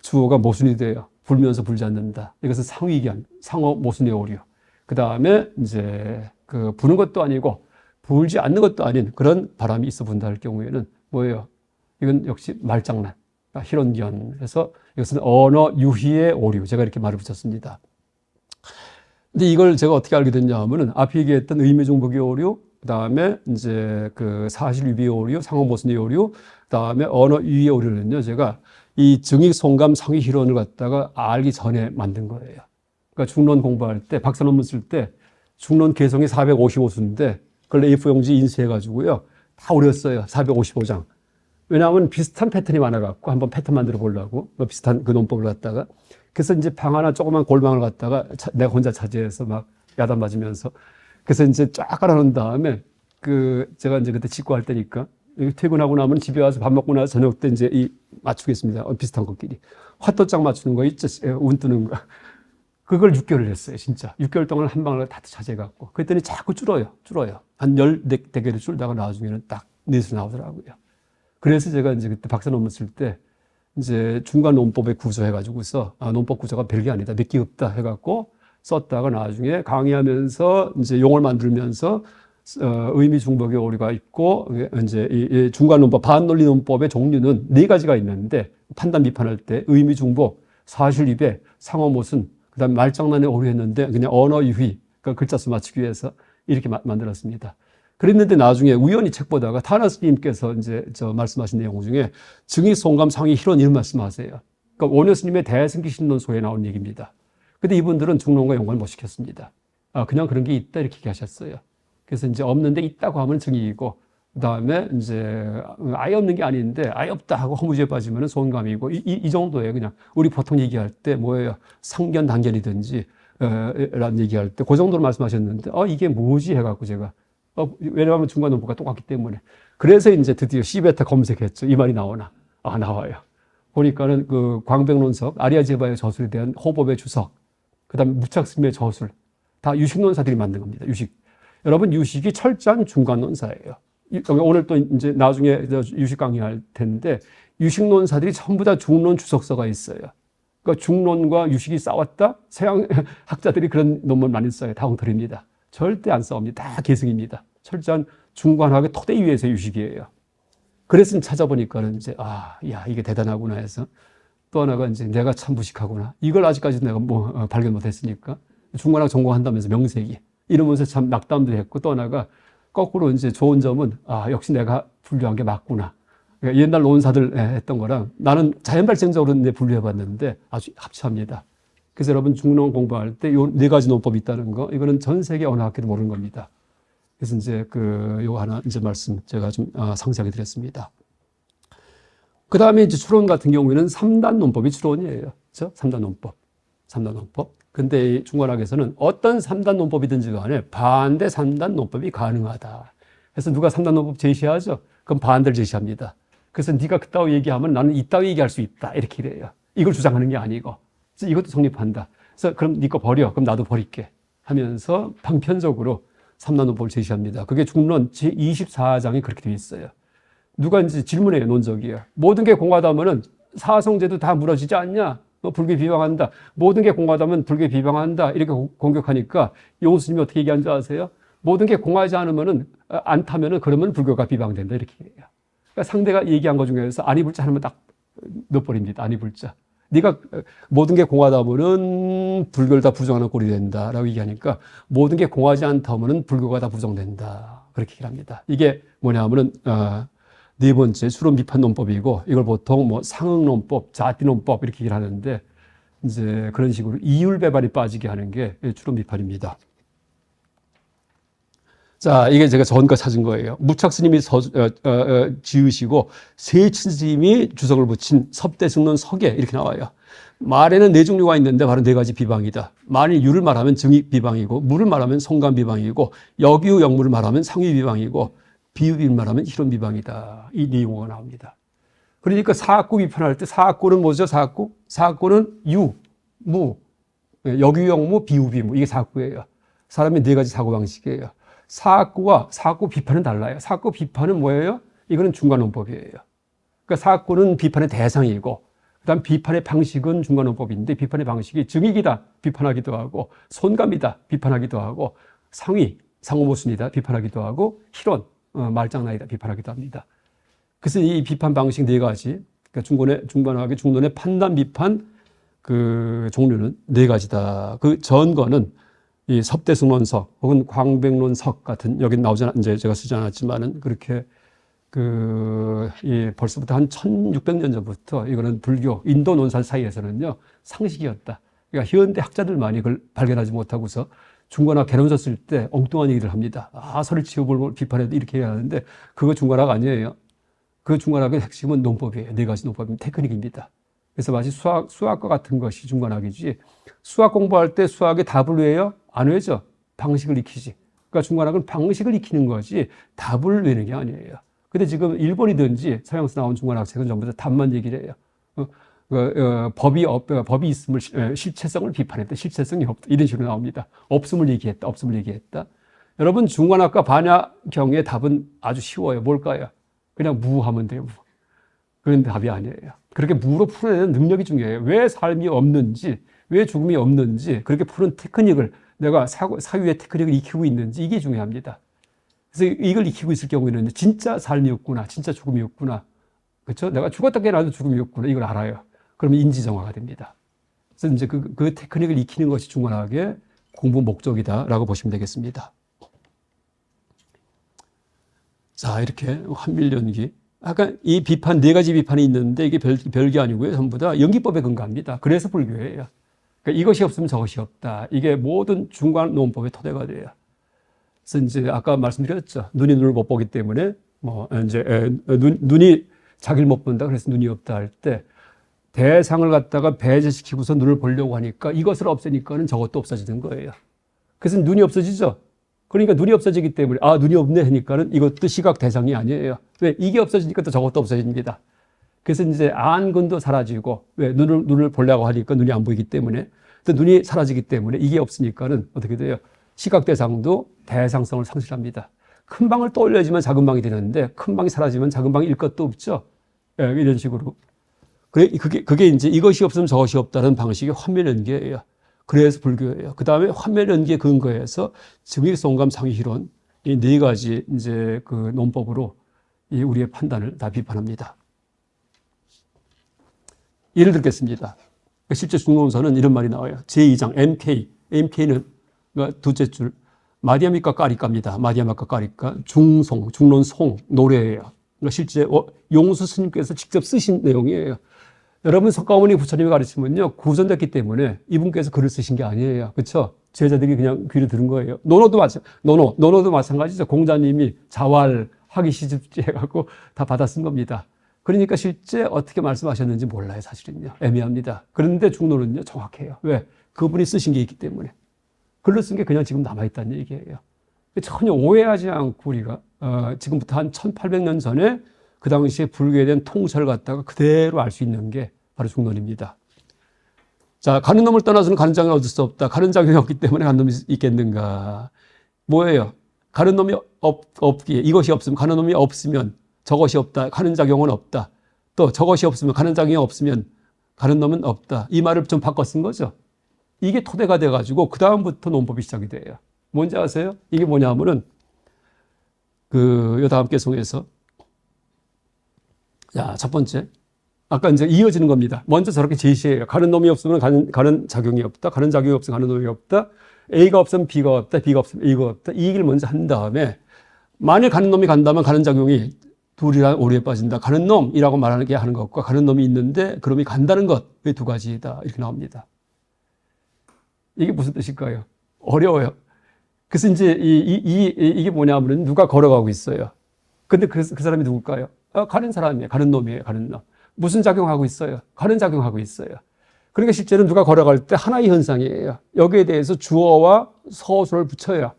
주어가 모순이 돼요. 불면서 불지 않는다. 이것은 상위견, 상어 모순의 오류. 그 다음에 이제 그 부는 것도 아니고 불지 않는 것도 아닌 그런 바람이 있어 분다 할 경우에는 뭐예요? 이건 역시 말장난, 희론견. 그래서 이것은 언어 유희의 오류. 제가 이렇게 말을 붙였습니다. 근데 이걸 제가 어떻게 알게 됐냐 하면은 앞에 얘기했던 의미 중복의 오류, 그 다음에 이제 그 사실 위비의 오류, 상호 모순의 오류, 그 다음에 언어 유희의 오류는요, 제가 이 증익, 송감, 상위, 희론을 갖다가 알기 전에 만든 거예요. 그러니까 중론 공부할 때, 박사 논문 쓸 때 중론 개성이 455수인데 그걸 A4용지 인쇄해가지고요. 다 오렸어요. 455장. 왜냐하면 비슷한 패턴이 많아갖고 한번 패턴 만들어 보려고 비슷한 그 논법을 갖다가 그래서 이제 방 하나 조그만 골방을 갖다가 내가 혼자 차지해서 막 야단 맞으면서 그래서 이제 쫙 깔아놓은 다음에 제가 이제 그때 직구할 때니까 퇴근하고 나면 집에 와서 밥 먹고 나서 저녁 때 이제 맞추겠습니다. 비슷한 것끼리. 화또짝 맞추는 거 있죠. 운 뜨는 거. 그걸 6개월을 했어요. 진짜. 6개월 동안 한 방을 다 차지해갖고. 그랬더니 자꾸 줄어요. 한 14개를 줄다가 나중에는 딱 넷으로 나오더라고요. 그래서 제가 이제 그때 박사 논문 쓸 때 이제 중간 논법에 구조해가지고서 논법 구조가 별게 아니다. 몇 개 없다 해갖고 썼다가 나중에 강의하면서 이제 용어를 만들면서 의미 중복의 오류가 있고 이제 이 중간 논법, 반논리 논법의 종류는 4가지가 있는데 판단 비판할 때 의미 중복, 사실 위배, 상호 모순, 그다음에 말장난에 오류했는데 그냥 언어 유희, 그러니까 글자 수 맞추기 위해서 이렇게 만들었습니다. 그랬는데 나중에 우연히 책 보다가 타나 스님께서 이제 말씀하신 내용 중에 증의, 송감, 상위, 희론 이런 말씀하세요. 그러니까 원효 스님의 대승기신론소에 나온 얘기입니다. 근데 이분들은 중론과 연관을 못 시켰습니다. 그냥 그런 게 있다 이렇게 얘기하셨어요. 그래서 이제 없는데 있다고 하면 증의이고, 그 다음에 이제 아예 없는 게 아닌데 아예 없다 하고 허무주에 빠지면 송감이고 이 정도예요. 그냥 우리 보통 얘기할 때 뭐예요? 상견, 단견이든지 라는 얘기할 때 그 정도로 말씀하셨는데 이게 뭐지 해갖고 제가 왜냐하면 중간 논법과 똑같기 때문에. 그래서 이제 드디어 시베타 검색했죠. 이 말이 나오나? 나와요. 보니까는 그 광백론석, 아리아제바의 저술에 대한 호법의 주석, 그 다음에 무착스님의 저술, 다 유식론사들이 만든 겁니다. 유식. 여러분, 유식이 철저한 중간론사예요. 오늘 또 이제 나중에 유식 강의할 텐데, 유식론사들이 전부 다 중론 주석서가 있어요. 그러니까 중론과 유식이 싸웠다? 서양 학자들이 그런 논문 많이 써요. 다 엉터리입니다. 절대 안 싸웁니다. 다 계승입니다. 철저한 중관학의 토대 위에서의 유식이에요. 그래서 찾아보니까는 이제, 이게 대단하구나 해서 또 하나가 이제 내가 참 무식하구나. 이걸 아직까지 내가 발견 못 했으니까. 중관학 전공한다면서 명색이. 이러면서 참 낙담도 했고 또 하나가 거꾸로 이제 좋은 점은, 역시 내가 분류한 게 맞구나. 그러니까 옛날 논사들 했던 거랑 나는 자연발생적으로 분류해 봤는데 아주 합치합니다. 그래서 여러분 중론 공부할 때 요 4가지 논법이 있다는 거, 이거는 전 세계 어느 학교도 모르는 겁니다. 그래서 이제 요거 하나 이제 말씀 제가 좀 상세하게 드렸습니다. 그 다음에 이제 추론 같은 경우에는 3단 논법이 추론이에요. 그렇죠? 3단 논법. 근데 이 중관학에서는 어떤 3단 논법이든지 간에 반대 3단 논법이 가능하다. 그래서 누가 3단 논법 제시하죠? 그럼 반대를 제시합니다. 그래서 네가 그따위 얘기하면 나는 이따위 얘기할 수 있다. 이렇게 이래요. 이걸 주장하는 게 아니고. 그래서 이것도 성립한다. 그래서 그럼 네 거 버려. 그럼 나도 버릴게. 하면서 방편적으로 3단 논법을 제시합니다. 그게 중론 제24장에 그렇게 되어 있어요. 누가 이제 질문해요. 논적이에요. 모든 게 공하다면은 사성제도 다 무너지지 않냐? 불교 비방한다. 모든 게 공하다면 불교 비방한다. 이렇게 공격하니까 용수님이 어떻게 얘기한 줄 아세요? 모든 게 공하지 않으면은, 않다면은 그러면 불교가 비방된다. 이렇게 얘기해요. 그러니까 상대가 얘기한 것 중에서 아니불자 하면 딱 넣어버립니다. 아니불자. 네가 모든 게 공하다면은 불교를 다 부정하는 꼴이 된다라고 얘기하니까 모든 게 공하지 않다면은 불교가 다 부정된다. 그렇게 얘기를 합니다. 이게 뭐냐면은, 4번째 추론 비판 논법이고 이걸 보통 상응 논법, 자띠 논법 이렇게 얘기를 하는데 이제 그런 식으로 이율배반이 빠지게 하는 게 추론 비판입니다. 자, 이게 제가 전과 찾은 거예요. 무착 스님이 지으시고 세친스님이 주석을 붙인 섭대승론 서계 이렇게 나와요. 말에는 4종류가 있는데 바로 4가지 비방이다. 만일 유를 말하면 증익 비방이고 무를 말하면 송감 비방이고 역유 역무를 말하면 상위 비방이고 비유비를 말하면 희론 비방이다. 이 4용어가 나옵니다. 그러니까 사학구 비판할 때 사학구는 뭐죠? 사학구는 유, 무, 역유 역무, 비유 비무 이게 사학구예요. 사람의 4가지 사고방식이에요. 사학구와 사학구 비판은 달라요. 사학구 비판은 뭐예요? 이거는 중간논법이에요. 그러니까 사학구는 비판의 대상이고 그다음 비판의 방식은 중간논법인데 비판의 방식이 증익이다 비판하기도 하고 손감이다 비판하기도 하고 상위 상호모순이다 비판하기도 하고 희론 말장난이다 비판하기도 합니다. 그래서 이 비판 방식 4가지 그러니까 중간학의 중론의 판단 비판 그 종류는 4가지다. 그 전거는 이 섭대승론석 혹은 광백론석 같은 여기 나오지 이제 제가 쓰지 않았지만은 그렇게 벌써부터 한 1600년 전부터 이거는 불교 인도 논사 사이에서는요 상식이었다. 그러니까 현대 학자들만이 그걸 발견하지 못하고서 중관학 개론서 쓸 때 엉뚱한 얘기를 합니다. 서리치욕을 비판해도 이렇게 해야 하는데 그거 중관학 아니에요. 그 중관학의 핵심은 논법이에요. 네 가지 논법입니다. 테크닉입니다. 그래서 마치 수학과 같은 것이 중관학이지 수학 공부할 때 수학의 답을 외요? 안 외죠. 방식을 익히지. 그러니까 중관학은 방식을 익히는 거지 답을 외는 게 아니에요. 근데 지금 일본이든지 서양에서 나온 중관학 책은 전부 다 답만 얘기를 해요. 법이 있음을 실체성을 비판했다. 실체성이 없다. 이런 식으로 나옵니다. 없음을 얘기했다. 여러분 중관학과 반야경의 답은 아주 쉬워요. 뭘까요? 그냥 무하면 돼요. 무. 그런 답이 아니에요. 그렇게 무로 풀어내는 능력이 중요해요. 왜 삶이 없는지, 왜 죽음이 없는지 그렇게 푸는 테크닉을 내가 사유의 테크닉을 익히고 있는지 이게 중요합니다. 그래서 이걸 익히고 있을 경우에는 진짜 삶이 없구나, 진짜 죽음이 없구나. 그렇죠? 내가 죽었다 깨어나도 죽음이 없구나. 이걸 알아요. 그러면 인지정화가 됩니다. 그래서 이제 그 테크닉을 익히는 것이 중관학의 공부 목적이다라고 보시면 되겠습니다. 자, 이렇게 환밀연기. 아까 이 비판, 네 가지 비판이 있는데 이게 별게 아니고요. 전부 다 연기법에 근거합니다. 그래서 불교예요. 그러니까 이것이 없으면 저것이 없다. 이게 모든 중관 논법의 토대가 돼요. 그래서 이제 아까 말씀드렸죠. 눈이 눈을 못 보기 때문에 눈이 자기를 못 본다. 그래서 눈이 없다 할 때 대상을 갖다가 배제시키고서 눈을 보려고 하니까 이것을 없애니까는 저것도 없어지는 거예요. 그래서 눈이 없어지죠. 그러니까 눈이 없어지기 때문에 눈이 없네 하니까는 이것도 시각 대상이 아니에요. 왜? 이게 없어지니까 또 저것도 없어집니다. 그래서 이제 안근도 사라지고 왜? 눈을 보려고 하니까 눈이 안 보이기 때문에 또 눈이 사라지기 때문에 이게 없으니까는 어떻게 돼요? 시각 대상도 대상성을 상실합니다. 큰 방을 떠올려야지만 작은 방이 되는데 큰 방이 사라지면 작은 방이 일 것도 없죠. 예, 이런 식으로. 그게 이제 이것이 없으면 저것이 없다는 방식이 환멸연계예요. 그래서 불교예요. 그 다음에 환멸연계에 근거해서 증익성감 상의희론 이 네 가지 이제 그 논법으로 이 우리의 판단을 다 비판합니다. 예를 들겠습니다. 실제 중론서는 이런 말이 나와요. 제2장 MK는 그러니까 둘째 줄 마디아미카 까리까입니다. 마디아미카 까리까 중론송 노래예요. 그러니까 실제 용수 스님께서 직접 쓰신 내용이에요. 여러분 석가모니 부처님이 가르치면요 구전됐기 때문에 이분께서 글을 쓰신 게 아니에요. 그렇죠? 제자들이 그냥 귀를 들은 거예요. 노노도 마찬가지죠. 공자님이 자활 하기 시집지 해갖고 다 받아 쓴 겁니다. 그러니까 실제 어떻게 말씀하셨는지 몰라요. 사실은요. 애매합니다. 그런데 중론은요 정확해요. 왜? 그분이 쓰신 게 있기 때문에. 글로 쓴 게 그냥 지금 남아있다는 얘기예요. 전혀 오해하지 않고 우리가 지금부터 한 1800년 전에 그 당시에 불교에 대한 통찰을 갖다가 그대로 알 수 있는 게 바로 중론입니다. 자, 가는 놈을 떠나서는 가는 장을 얻을 수 없다. 가는 작용이 없기 때문에 가는 놈이 있겠는가. 뭐예요? 가는 놈이 없기에 이것이 없으면 가는 놈이 없으면 저것이 없다. 가는 작용은 없다. 또 저것이 없으면 가는 작용이 없으면 가는 놈은 없다. 이 말을 좀 바꿔 쓴 거죠. 이게 토대가 돼가지고 그 다음부터 논법이 시작이 돼요. 뭔지 아세요? 이게 뭐냐 하면은 요 다음 개송에서 자, 첫 번째. 아까 이제 이어지는 겁니다. 먼저 저렇게 제시해요. 가는 놈이 없으면 가는 작용이 없다. 가는 작용이 없으면 가는 놈이 없다. A가 없으면 B가 없다. B가 없으면 A가 없다. 이 얘기를 먼저 한 다음에 만일 가는 놈이 간다면 가는 작용이 둘이란 오류에 빠진다. 가는 놈이라고 말하는 하는 것과 가는 놈이 있는데 그 놈이 간다는 것. 이 두 가지다. 이렇게 나옵니다. 이게 무슨 뜻일까요? 어려워요. 그래서 이제 이게 뭐냐면은 누가 걸어가고 있어요. 근데 그 사람이 누굴까요? 가는 사람이에요. 가는 놈이에요. 가는 놈. 무슨 작용하고 있어요? 가는 작용하고 있어요. 그러니까 실제로 누가 걸어갈 때 하나의 현상이에요. 여기에 대해서 주어와 서술을 붙여야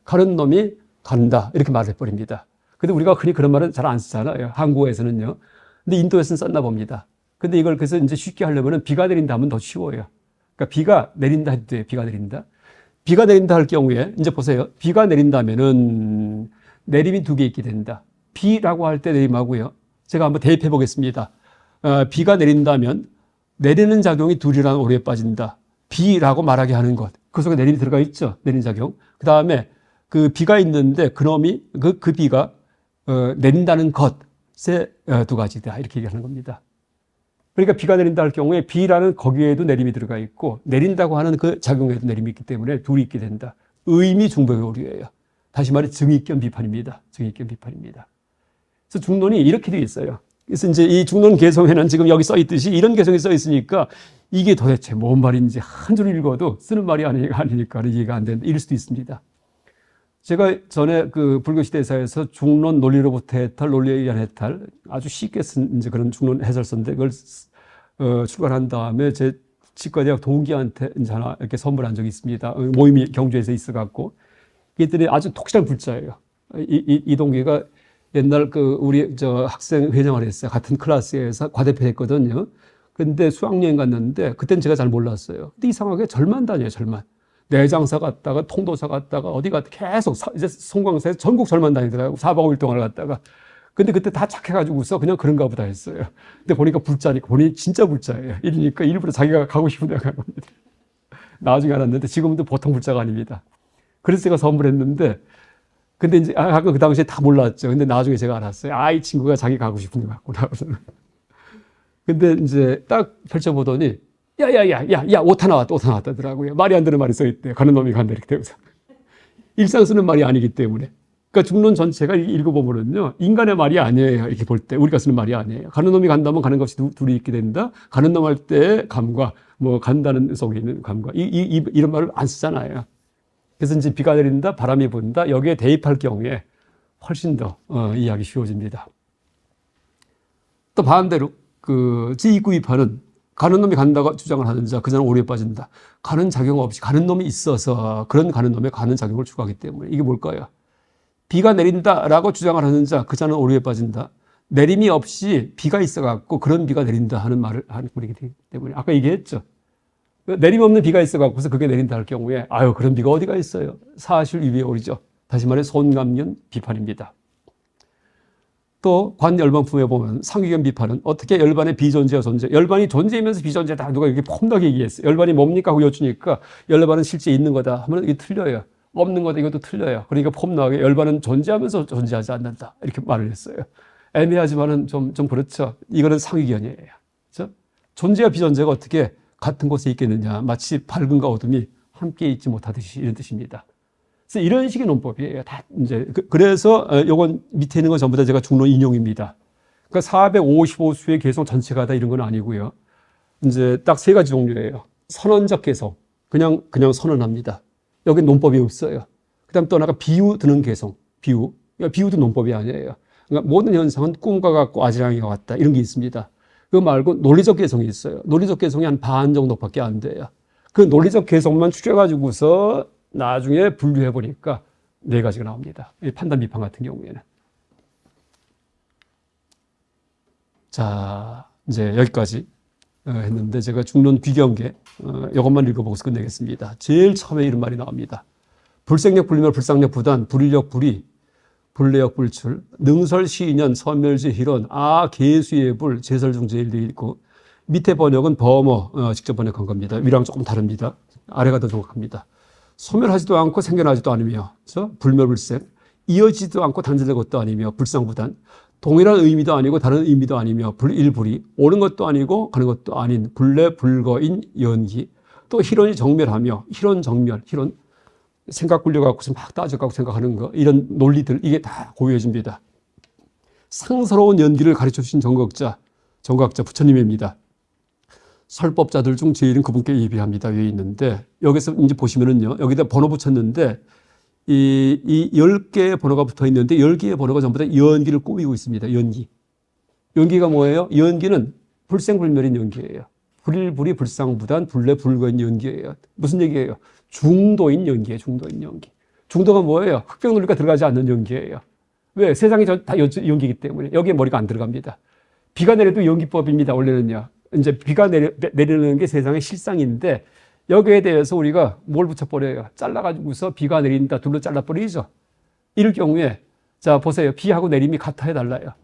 가는 놈이 간다. 이렇게 말해버립니다. 근데 우리가 흔히 그런 말은 잘 안 쓰잖아요. 한국어에서는요. 근데 인도에서는 썼나 봅니다. 근데 이걸 그래서 이제 쉽게 하려면 비가 내린다 하면 더 쉬워요. 그러니까 비가 내린다 해도 돼요. 비가 내린다. 비가 내린다 할 경우에 이제 보세요. 비가 내린다면은 내림이 두 개 있게 된다. 비라고 할 때 내림하고요. 제가 한번 대입해 보겠습니다. 비가 내린다면 내리는 작용이 둘이라는 오류에 빠진다. 비라고 말하게 하는 것. 그 속에 내림이 들어가 있죠. 내린 작용. 그 다음에 그 비가 있는데 그놈이 그 비가 내린다는 것의 두 가지다. 이렇게 얘기하는 겁니다. 그러니까 비가 내린다 할 경우에 비라는 거기에도 내림이 들어가 있고 내린다고 하는 그 작용에도 내림이 있기 때문에 둘이 있게 된다. 의미 중복의 오류예요. 다시 말해 증익견 비판입니다. 증익견 비판입니다. 그래서 중론이 이렇게 되어 있어요. 그래서 이제 이 중론 개성에는 지금 여기 써 있듯이 이런 개성이 써 있으니까 이게 도대체 뭔 말인지 한 줄 읽어도 쓰는 말이 아니니까 이해가 안 된다. 이럴 수도 있습니다. 제가 전에 그 불교시대사에서 중론 논리로부터 해탈, 논리에 의한 해탈, 아주 쉽게 쓴 이제 그런 중론 해설서인데 그걸 출간한 다음에 제 치과대학 동기한테 이제 하나 이렇게 선물한 적이 있습니다. 모임이 경주에서 있어갖고. 이들이 아주 독실한 불자예요. 이 동기가 옛날 그 우리 저 학생 회장을 했어요. 같은 클래스에서 과대표 했거든요. 근데 수학여행 갔는데 그땐 제가 잘 몰랐어요. 근데 이상하게 절만 다녀요, 절만. 내장사 갔다가 통도사 갔다가 어디 갔다 계속 이제 송광사에서 전국 절만 다니더라고요. 4박 5일 동안 갔다가. 근데 그때 다 착해가지고서 그냥 그런가 보다 했어요. 근데 보니까 불자니까 본인이 진짜 불자예요. 이러니까 일부러 자기가 가고 싶은 데가 간 겁니다. 나중에 알았는데 지금도 보통 불자가 아닙니다. 그래서 제가 선물했는데 근데 이제 아까 그 당시에 다 몰랐죠. 근데 나중에 제가 알았어요. 아, 이 친구가 자기 가고 싶은 데 갔구나. 근데 이제 딱 펼쳐보더니 야, 오타 나왔다더라고요. 말이 안 되는 말이 써있대요. 가는 놈이 간다 이렇게 되면서. 일상 쓰는 말이 아니기 때문에. 그러니까 중론 전체가 읽어보면은요, 인간의 말이 아니에요. 이렇게 볼 때. 우리가 쓰는 말이 아니에요. 가는 놈이 간다면 가는 것이 둘이 있게 된다. 가는 놈 할 때 감과, 뭐, 간다는 속에 있는 감과. 이런 말을 안 쓰잖아요. 그래서 이제 비가 내린다, 바람이 분다. 여기에 대입할 경우에 훨씬 더, 이해하기 쉬워집니다. 또 반대로, 제2구입하는 가는 놈이 간다고 주장을 하는 자, 그 자는 오류에 빠진다. 가는 작용 없이 가는 놈이 있어서 그런 가는 놈의 가는 작용을 추구하기 때문에. 이게 뭘까요? 비가 내린다라고 주장을 하는 자, 그 자는 오류에 빠진다. 내림이 없이 비가 있어갖고 그런 비가 내린다 하는 말을 하는 분이기 때문에. 아까 얘기했죠. 내림 없는 비가 있어갖고서 그게 내린다 할 경우에, 아유, 그런 비가 어디가 있어요? 사실 위에 오르죠. 다시 말해, 손감련 비판입니다. 또 관열반품에 보면 상위견 비판은 어떻게 열반의 비존재와 존재, 열반이 존재이면서 비존재다 누가 이렇게 폼나게 얘기했어요. 열반이 뭡니까 하고 여쭈니까 열반은 실제 있는 거다 하면 이게 틀려요. 없는 거다 이것도 틀려요. 그러니까 폼나게 열반은 존재하면서 존재하지 않는다 이렇게 말을 했어요. 애매하지만은 좀 그렇죠. 이거는 상위견이에요. 그렇죠? 존재와 비존재가 어떻게 같은 곳에 있겠느냐, 마치 밝음과 어둠이 함께 있지 못하듯이 이런 뜻입니다. 그래서 이런 식의 논법이에요. 다 이제 그래서 요건 밑에 있는 건 전부 다 제가 중론 인용입니다. 그러니까 455수의 개성 전체가 다 이런 건 아니고요. 이제 딱 세 가지 종류예요. 선언적 개성, 그냥 선언합니다. 여기 논법이 없어요. 그다음 또 하나가 비유 드는 개성, 비유. 그러니까 비유도 논법이 아니에요. 그러니까 모든 현상은 꿈과 같고 아지랑이와 같다 이런 게 있습니다. 그거 말고 논리적 개성이 있어요. 논리적 개성이 한 반 정도밖에 안 돼요. 그 논리적 개성만 추려가지고서 나중에 분류해 보니까 네 가지가 나옵니다. 판단 비판 같은 경우에는. 자, 이제 여기까지 했는데 제가 중론 귀경계 이것만 읽어보고서 끝내겠습니다. 제일 처음에 이런 말이 나옵니다. 불생력 불멸 불상력 부단 불인력 불이 불내역 불출 능설 시인연 선멸지 희론 개수의 불 제설중 제일 돼 있고 밑에 번역은 범어 직접 번역한 겁니다. 위랑 조금 다릅니다. 아래가 더 정확합니다. 소멸하지도 않고 생겨나지도 않으며, 그렇죠? 불멸불생, 이어지지도 않고 단절된 것도 아니며, 불상부단, 동일한 의미도 아니고 다른 의미도 아니며, 불일불이, 오는 것도 아니고 가는 것도 아닌 불내 불거인 연기, 또 희론이 정멸하며, 희론 정멸, 희론 생각 굴려갖고서 막 따져갖고 생각하는 거, 이런 논리들, 이게 다 고유해집니다. 상서로운 연기를 가르쳐 주신 정각자 부처님입니다. 설법자들 중 제일은 그분께 예비합니다. 위에 있는데, 여기서 이제 보시면은요, 여기다 번호 붙였는데, 이 10개의 번호가 붙어 있는데, 10개의 번호가 전부 다 연기를 꾸미고 있습니다. 연기. 연기가 뭐예요? 연기는 불생불멸인 연기예요. 불일불이 불상부단 불내 불거인 연기예요. 무슨 얘기예요? 중도인 연기예요. 중도인 연기. 중도가 뭐예요? 흑백 논리가 들어가지 않는 연기예요. 왜? 세상이 다 연기이기 때문에. 여기에 머리가 안 들어갑니다. 비가 내려도 연기법입니다. 원래는요. 이제 비가 내리는 게 세상의 실상인데 여기에 대해서 우리가 뭘 붙여버려요? 잘라가지고서 비가 내린다 둘로 잘라버리죠. 이럴 경우에 자 보세요. 비하고 내림이 같아야 달라요.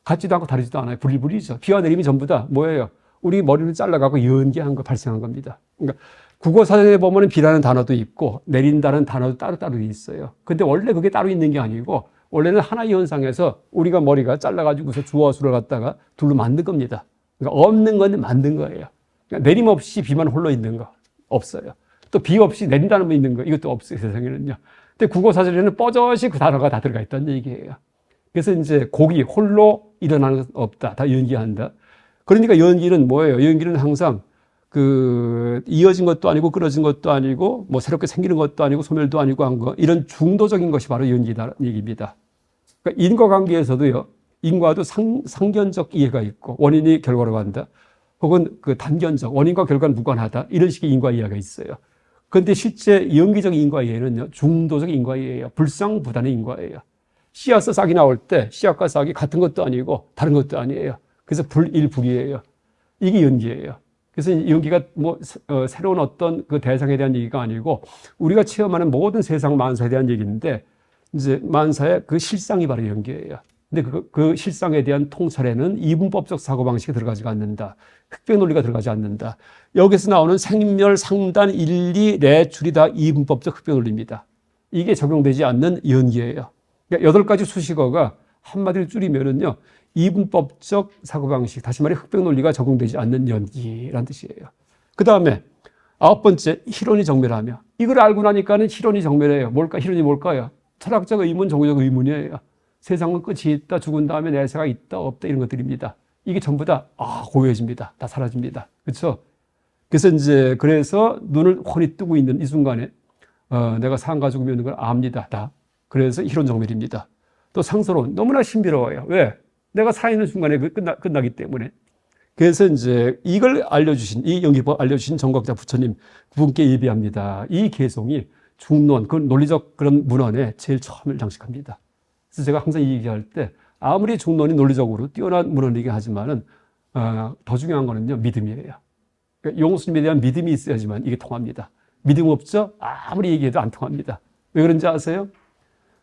같지도 않고 다르지도 않아요. 불일불이죠. 비와 내림이 전부 다 뭐예요? 우리 머리를 잘라가고 연기한 거 발생한 겁니다. 그러니까 국어사전에 보면 비라는 단어도 있고 내린다는 단어도 따로따로 있어요. 근데 원래 그게 따로 있는 게 아니고 원래는 하나의 현상에서 우리가 머리가 잘라가지고서 주어 수를 갖다가 둘로 만든 겁니다. 그러니까 없는 건데 만든 거예요. 그러니까 내림 없이 비만 홀로 있는 거 없어요. 또 비 없이 내린다는 거 있는 거 이것도 없어요. 세상에는요. 근데 국어사전에는 뻐젓이 그 단어가 다 들어가 있다는 얘기예요. 그래서 이제 곡이 홀로 일어나는 건 없다. 다 연기한다. 그러니까 연기는 뭐예요? 연기는 항상 그 이어진 것도 아니고 끊어진 것도 아니고 뭐 새롭게 생기는 것도 아니고 소멸도 아니고 한 거, 이런 중도적인 것이 바로 연기다는 얘기입니다. 그러니까 인과관계에서도요, 인과도 상견적 이해가 있고 원인이 결과로 간다. 혹은 그 단견적, 원인과 결과는 무관하다. 이런 식의 인과 이해가 있어요. 그런데 실제 연기적 인과 이해는요, 중도적 인과 이해예요. 불상부단의 인과예요. 씨앗과 싹이 나올 때 씨앗과 싹이 같은 것도 아니고 다른 것도 아니에요. 그래서 불일불이에요. 이게 연기예요. 그래서 연기가 뭐 새로운 어떤 그 대상에 대한 얘기가 아니고 우리가 체험하는 모든 세상 만사에 대한 얘기인데, 이제 만사의 그 실상이 바로 연기예요. 근데 그 실상에 대한 통찰에는 이분법적 사고방식이 들어가지 않는다. 흑백 논리가 들어가지 않는다. 여기서 나오는 생멸, 상단, 일리, 내출이 다 이분법적 흑백 논리입니다. 이게 적용되지 않는 연기예요. 그러니까 8가지 수식어가 한마디로 줄이면은요, 이분법적 사고방식, 다시 말해 흑백 논리가 적용되지 않는 연기라는 뜻이에요. 그 다음에 9번째, 희론이 정멸하며. 이걸 알고 나니까는 희론이 정멸해요. 뭘까? 희론이 뭘까요? 철학적 의문, 종교적 의문이에요. 세상은 끝이 있다, 죽은 다음에 내세가 있다, 없다, 이런 것들입니다. 이게 전부 다, 고요해집니다. 다 사라집니다. 그렇죠? 그래서 이제, 그래서 눈을 훤히 뜨고 있는 이 순간에, 내가 사람과 죽음이 있는 걸 압니다. 다. 그래서 희론 정멸입니다. 또 상서론, 너무나 신비로워요. 왜? 내가 살아있는 순간에 끝나기 때문에. 그래서 이제 이걸 알려주신, 이 연기법 알려주신 정각자 부처님 그분께 예비합니다. 이 개송이 중론, 그 논리적 그런 문헌에 제일 처음을 장식합니다. 그래서 제가 항상 이 얘기할 때 아무리 중론이 논리적으로 뛰어난 문헌이긴 하지만은 더 중요한 거는요, 믿음이에요. 그러니까 용수님에 대한 믿음이 있어야지만 이게 통합니다. 믿음 없죠? 아무리 얘기해도 안 통합니다. 왜 그런지 아세요?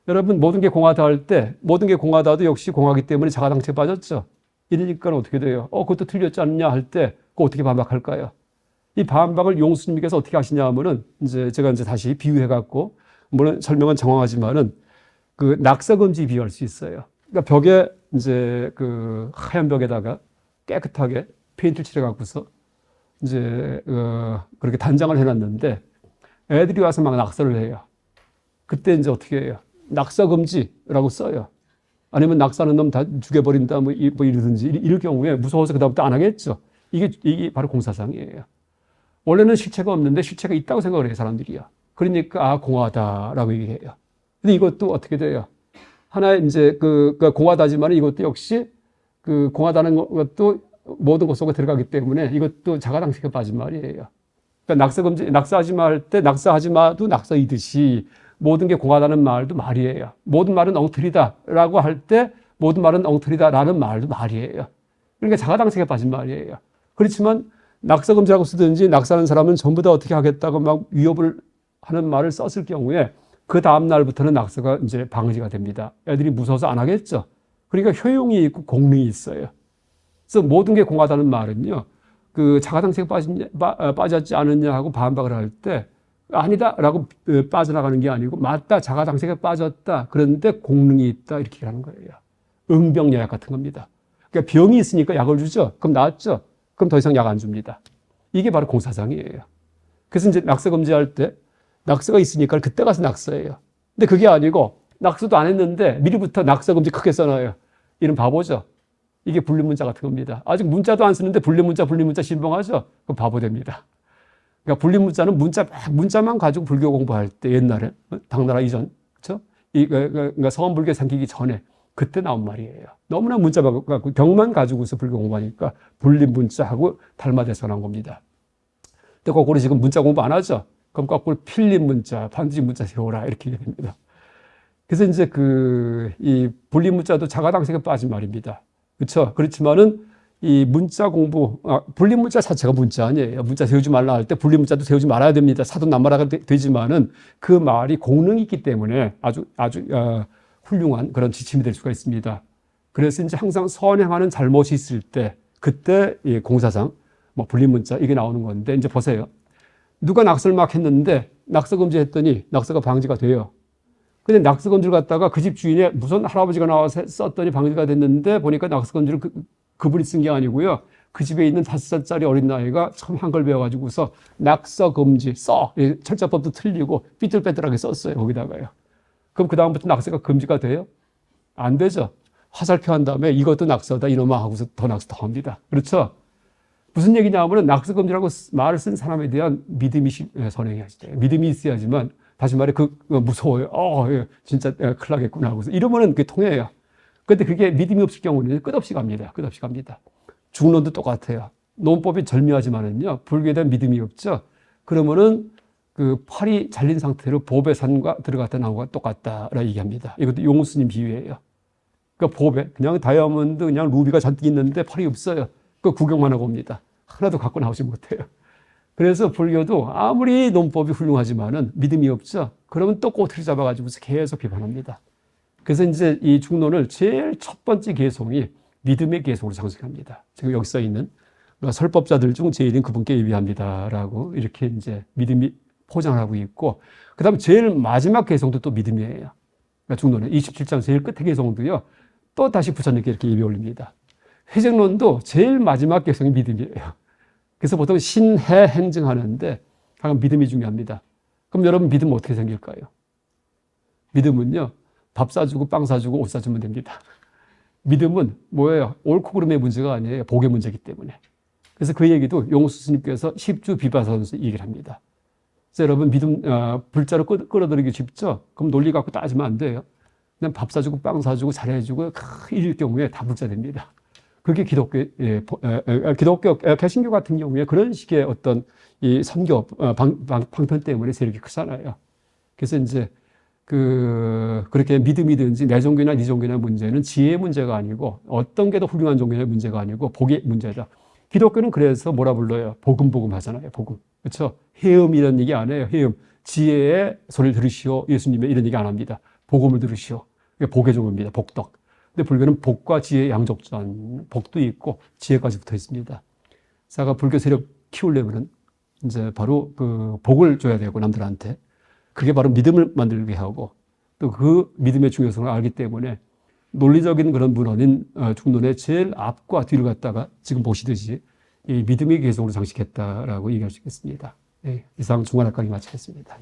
여러분, 모든 게 공하다 할 때 모든 게 공하다도 역시 공하기 때문에 자가당착에 빠졌죠. 이러니까 어떻게 돼요? 그것도 틀렸지 않냐 할 때 그거 어떻게 반박할까요? 이 반박을 용수님께서 어떻게 하시냐 하면은 제가 다시 비유해 갖고, 물론 설명은 정확하지만은 그 낙서금지 비유할 수 있어요. 그러니까 벽에 이제 그 하얀 벽에다가 깨끗하게 페인트를 칠해 갖고서 이제 그렇게 단장을 해놨는데 애들이 와서 막 낙서를 해요. 그때 이제 어떻게 해요? 낙서금지라고 써요. 아니면 낙서하는 놈 다 죽여버린다 뭐 이러든지, 이럴 경우에 무서워서 그다음부터 안 하겠죠. 이게 바로 공사상이에요. 원래는 실체가 없는데 실체가 있다고 생각을 해요, 사람들이요. 그러니까 공하다라고 얘기해요. 근데 이것도 어떻게 돼요? 하나의 이제 그 공하다지만 이것도 역시 그 공하다는 것도 모든 것 속에 들어가기 때문에 이것도 자가당착에 빠진 말이에요. 그러니까 낙서하지 마 할 때 낙서하지 마도 낙서이듯이 모든 게 공하다는 말도 말이에요. 모든 말은 엉터리다라고 할 때 모든 말은 엉터리다라는 말도 말이에요. 그러니까 자가당착에 빠진 말이에요. 그렇지만 낙서금지라고 쓰든지 낙서하는 사람은 전부 다 어떻게 하겠다고 막 위협을 하는 말을 썼을 경우에 그 다음 날부터는 낙서가 이제 방지가 됩니다. 애들이 무서워서 안 하겠죠. 그러니까 효용이 있고 공능이 있어요. 그래서 모든 게 공하다는 말은요, 그 자가당착에 빠졌지 않느냐 하고 반박을 할 때 아니다라고 빠져나가는 게 아니고 맞다, 자가당착에 빠졌다, 그런데 공능이 있다, 이렇게 하는 거예요. 응병약약 같은 겁니다. 그러니까 병이 있으니까 약을 주죠. 그럼 나았죠. 그럼 더 이상 약 안 줍니다. 이게 바로 공사상이에요. 그래서 이제 낙서 금지할 때 낙서가 있으니까 그때 가서 낙서해요. 근데 그게 아니고 낙서도 안 했는데 미리부터 낙서 금지 크게 써놔요. 이런 바보죠. 이게 불린문자 같은 겁니다. 아직 문자도 안 쓰는데 불린문자 신봉하죠. 그럼 바보 됩니다. 그러니까 불린문자는 문자만 가지고 불교 공부할 때 옛날에 당나라 이전, 그렇죠? 그러니까 서원불교 생기기 전에 그때 나온 말이에요. 너무나 문자 갖고 경만 가지고서 불교 공부하니까 불린문자하고 닮아돼서 나온 겁니다. 근데 거꾸로 지금 문자 공부 안 하죠? 그럼 거꾸로 필린문자, 반드시 문자 세워라, 이렇게 얘기합니다. 그래서 이제 이 불린문자도 자가당착에 빠진 말입니다. 그렇죠? 그렇지만은 이 문자 공부, 불린문자 자체가 문자 아니에요. 문자 세우지 말라 할 때 불린문자도 세우지 말아야 됩니다. 사도 남말하가 되지만은 그 말이 공능이 있기 때문에 아주 훌륭한 그런 지침이 될 수가 있습니다. 그래서 이제 항상 선행하는 잘못이 있을 때 그때 이 공사상, 뭐 불린문자 이게 나오는 건데, 이제 보세요. 누가 낙서를 막 했는데 낙서 금지했더니 낙서가 방지가 돼요. 근데 낙서 금지를 갖다가 그 집 주인의 무슨 할아버지가 나와서 썼더니 방지가 됐는데 보니까 낙서 금지를 그분이 쓴 게 아니고요. 그 집에 있는 5살짜리 어린 나이가 처음 한글 배워가지고서 낙서 금지 철자법도 틀리고 삐뚤빼뚤하게 썼어요. 거기다가요. 그럼 그 다음부터 낙서가 금지가 돼요? 안 되죠. 화살표 한 다음에 이것도 낙서다 이놈아 하고서 더 낙서 더 합니다. 그렇죠? 무슨 얘기냐 하면 낙서금지라고 말을 쓴 사람에 대한 믿음이 선행해야지. 믿음이 있어야지만 다시 말해 무서워요. 예, 진짜 큰일 나겠구나 하고서 이러면은 그게 통해요. 그런데 그게 믿음이 없을 경우는 끝없이 갑니다. 끝없이 갑니다. 중론도 똑같아요. 논법이 절묘하지만은요 불교에 대한 믿음이 없죠. 그러면은 그 팔이 잘린 상태로 보배 산과 들어갔다 나오가 똑같다라 얘기합니다. 이것도 용스님 비유예요. 그러니까 보배 그냥 다이아몬드 그냥 루비가 잔뜩 있는데 팔이 없어요. 그 구경만 하고 옵니다. 하나도 갖고 나오지 못해요. 그래서 불교도 아무리 논법이 훌륭하지만은 믿음이 없죠. 그러면 또 꼬투리 잡아가지고 계속 비판합니다. 그래서 이제 이 중론을 제일 첫 번째 개송이 믿음의 개송으로 장식합니다. 지금 여기 써 있는 설법자들 중 제일인 그분께 예비합니다라고 이렇게 이제 믿음이 포장을 하고 있고, 그 다음에 제일 마지막 개송도 또 믿음이에요. 그러니까 중론은 27장 제일 끝에 개송도요, 또 다시 부처님께 이렇게 예비 올립니다. 회쟁론도 제일 마지막 개송이 믿음이에요. 그래서 보통 신해 행증하는데 가끔 믿음이 중요합니다. 그럼 여러분 믿음 어떻게 생길까요? 믿음은요, 밥 사주고 빵 사주고 옷 사주면 됩니다. 믿음은 뭐예요? 옳고 그름의 문제가 아니에요. 복의 문제이기 때문에. 그래서 그 얘기도 용수 스님께서 십주 비바선에서 얘기를 합니다. 그래서 여러분 믿음 불자로 끌어들이기 쉽죠? 그럼 논리 갖고 따지면 안 돼요. 그냥 밥 사주고 빵 사주고 잘해주고 이럴 경우에 다 불자 됩니다. 그게 기독교 개신교 같은 경우에 그런 식의 어떤 이 선교 방편 때문에 세력이 크잖아요. 그래서 이제 그렇게 믿음이든지 내 종교나 네 종교나 문제는 지혜의 문제가 아니고 어떤 게 더 훌륭한 종교의 문제가 아니고 복의 문제다. 기독교는 그래서 뭐라 불러요? 복음 하잖아요. 복음. 그렇죠? 해음이라는 얘기 안 해요. 해음. 지혜의 소리를 들으시오. 예수님의 이런 얘기 안 합니다. 복음을 들으시오. 이게 복의 종교입니다. 복덕. 근데 불교는 복과 지혜의 양족전. 복도 있고 지혜까지 붙어 있습니다. 그래서 불교 세력 키우려면 이제 바로 그 복을 줘야 되고 남들한테. 그게 바로 믿음을 만들게 하고 또 그 믿음의 중요성을 알기 때문에 논리적인 그런 문헌인 중론의 제일 앞과 뒤를 갖다가 지금 보시듯이 이 믿음의 개성으로 장식했다라고 얘기할 수 있겠습니다. 네, 이상 중간학 강의 마치겠습니다.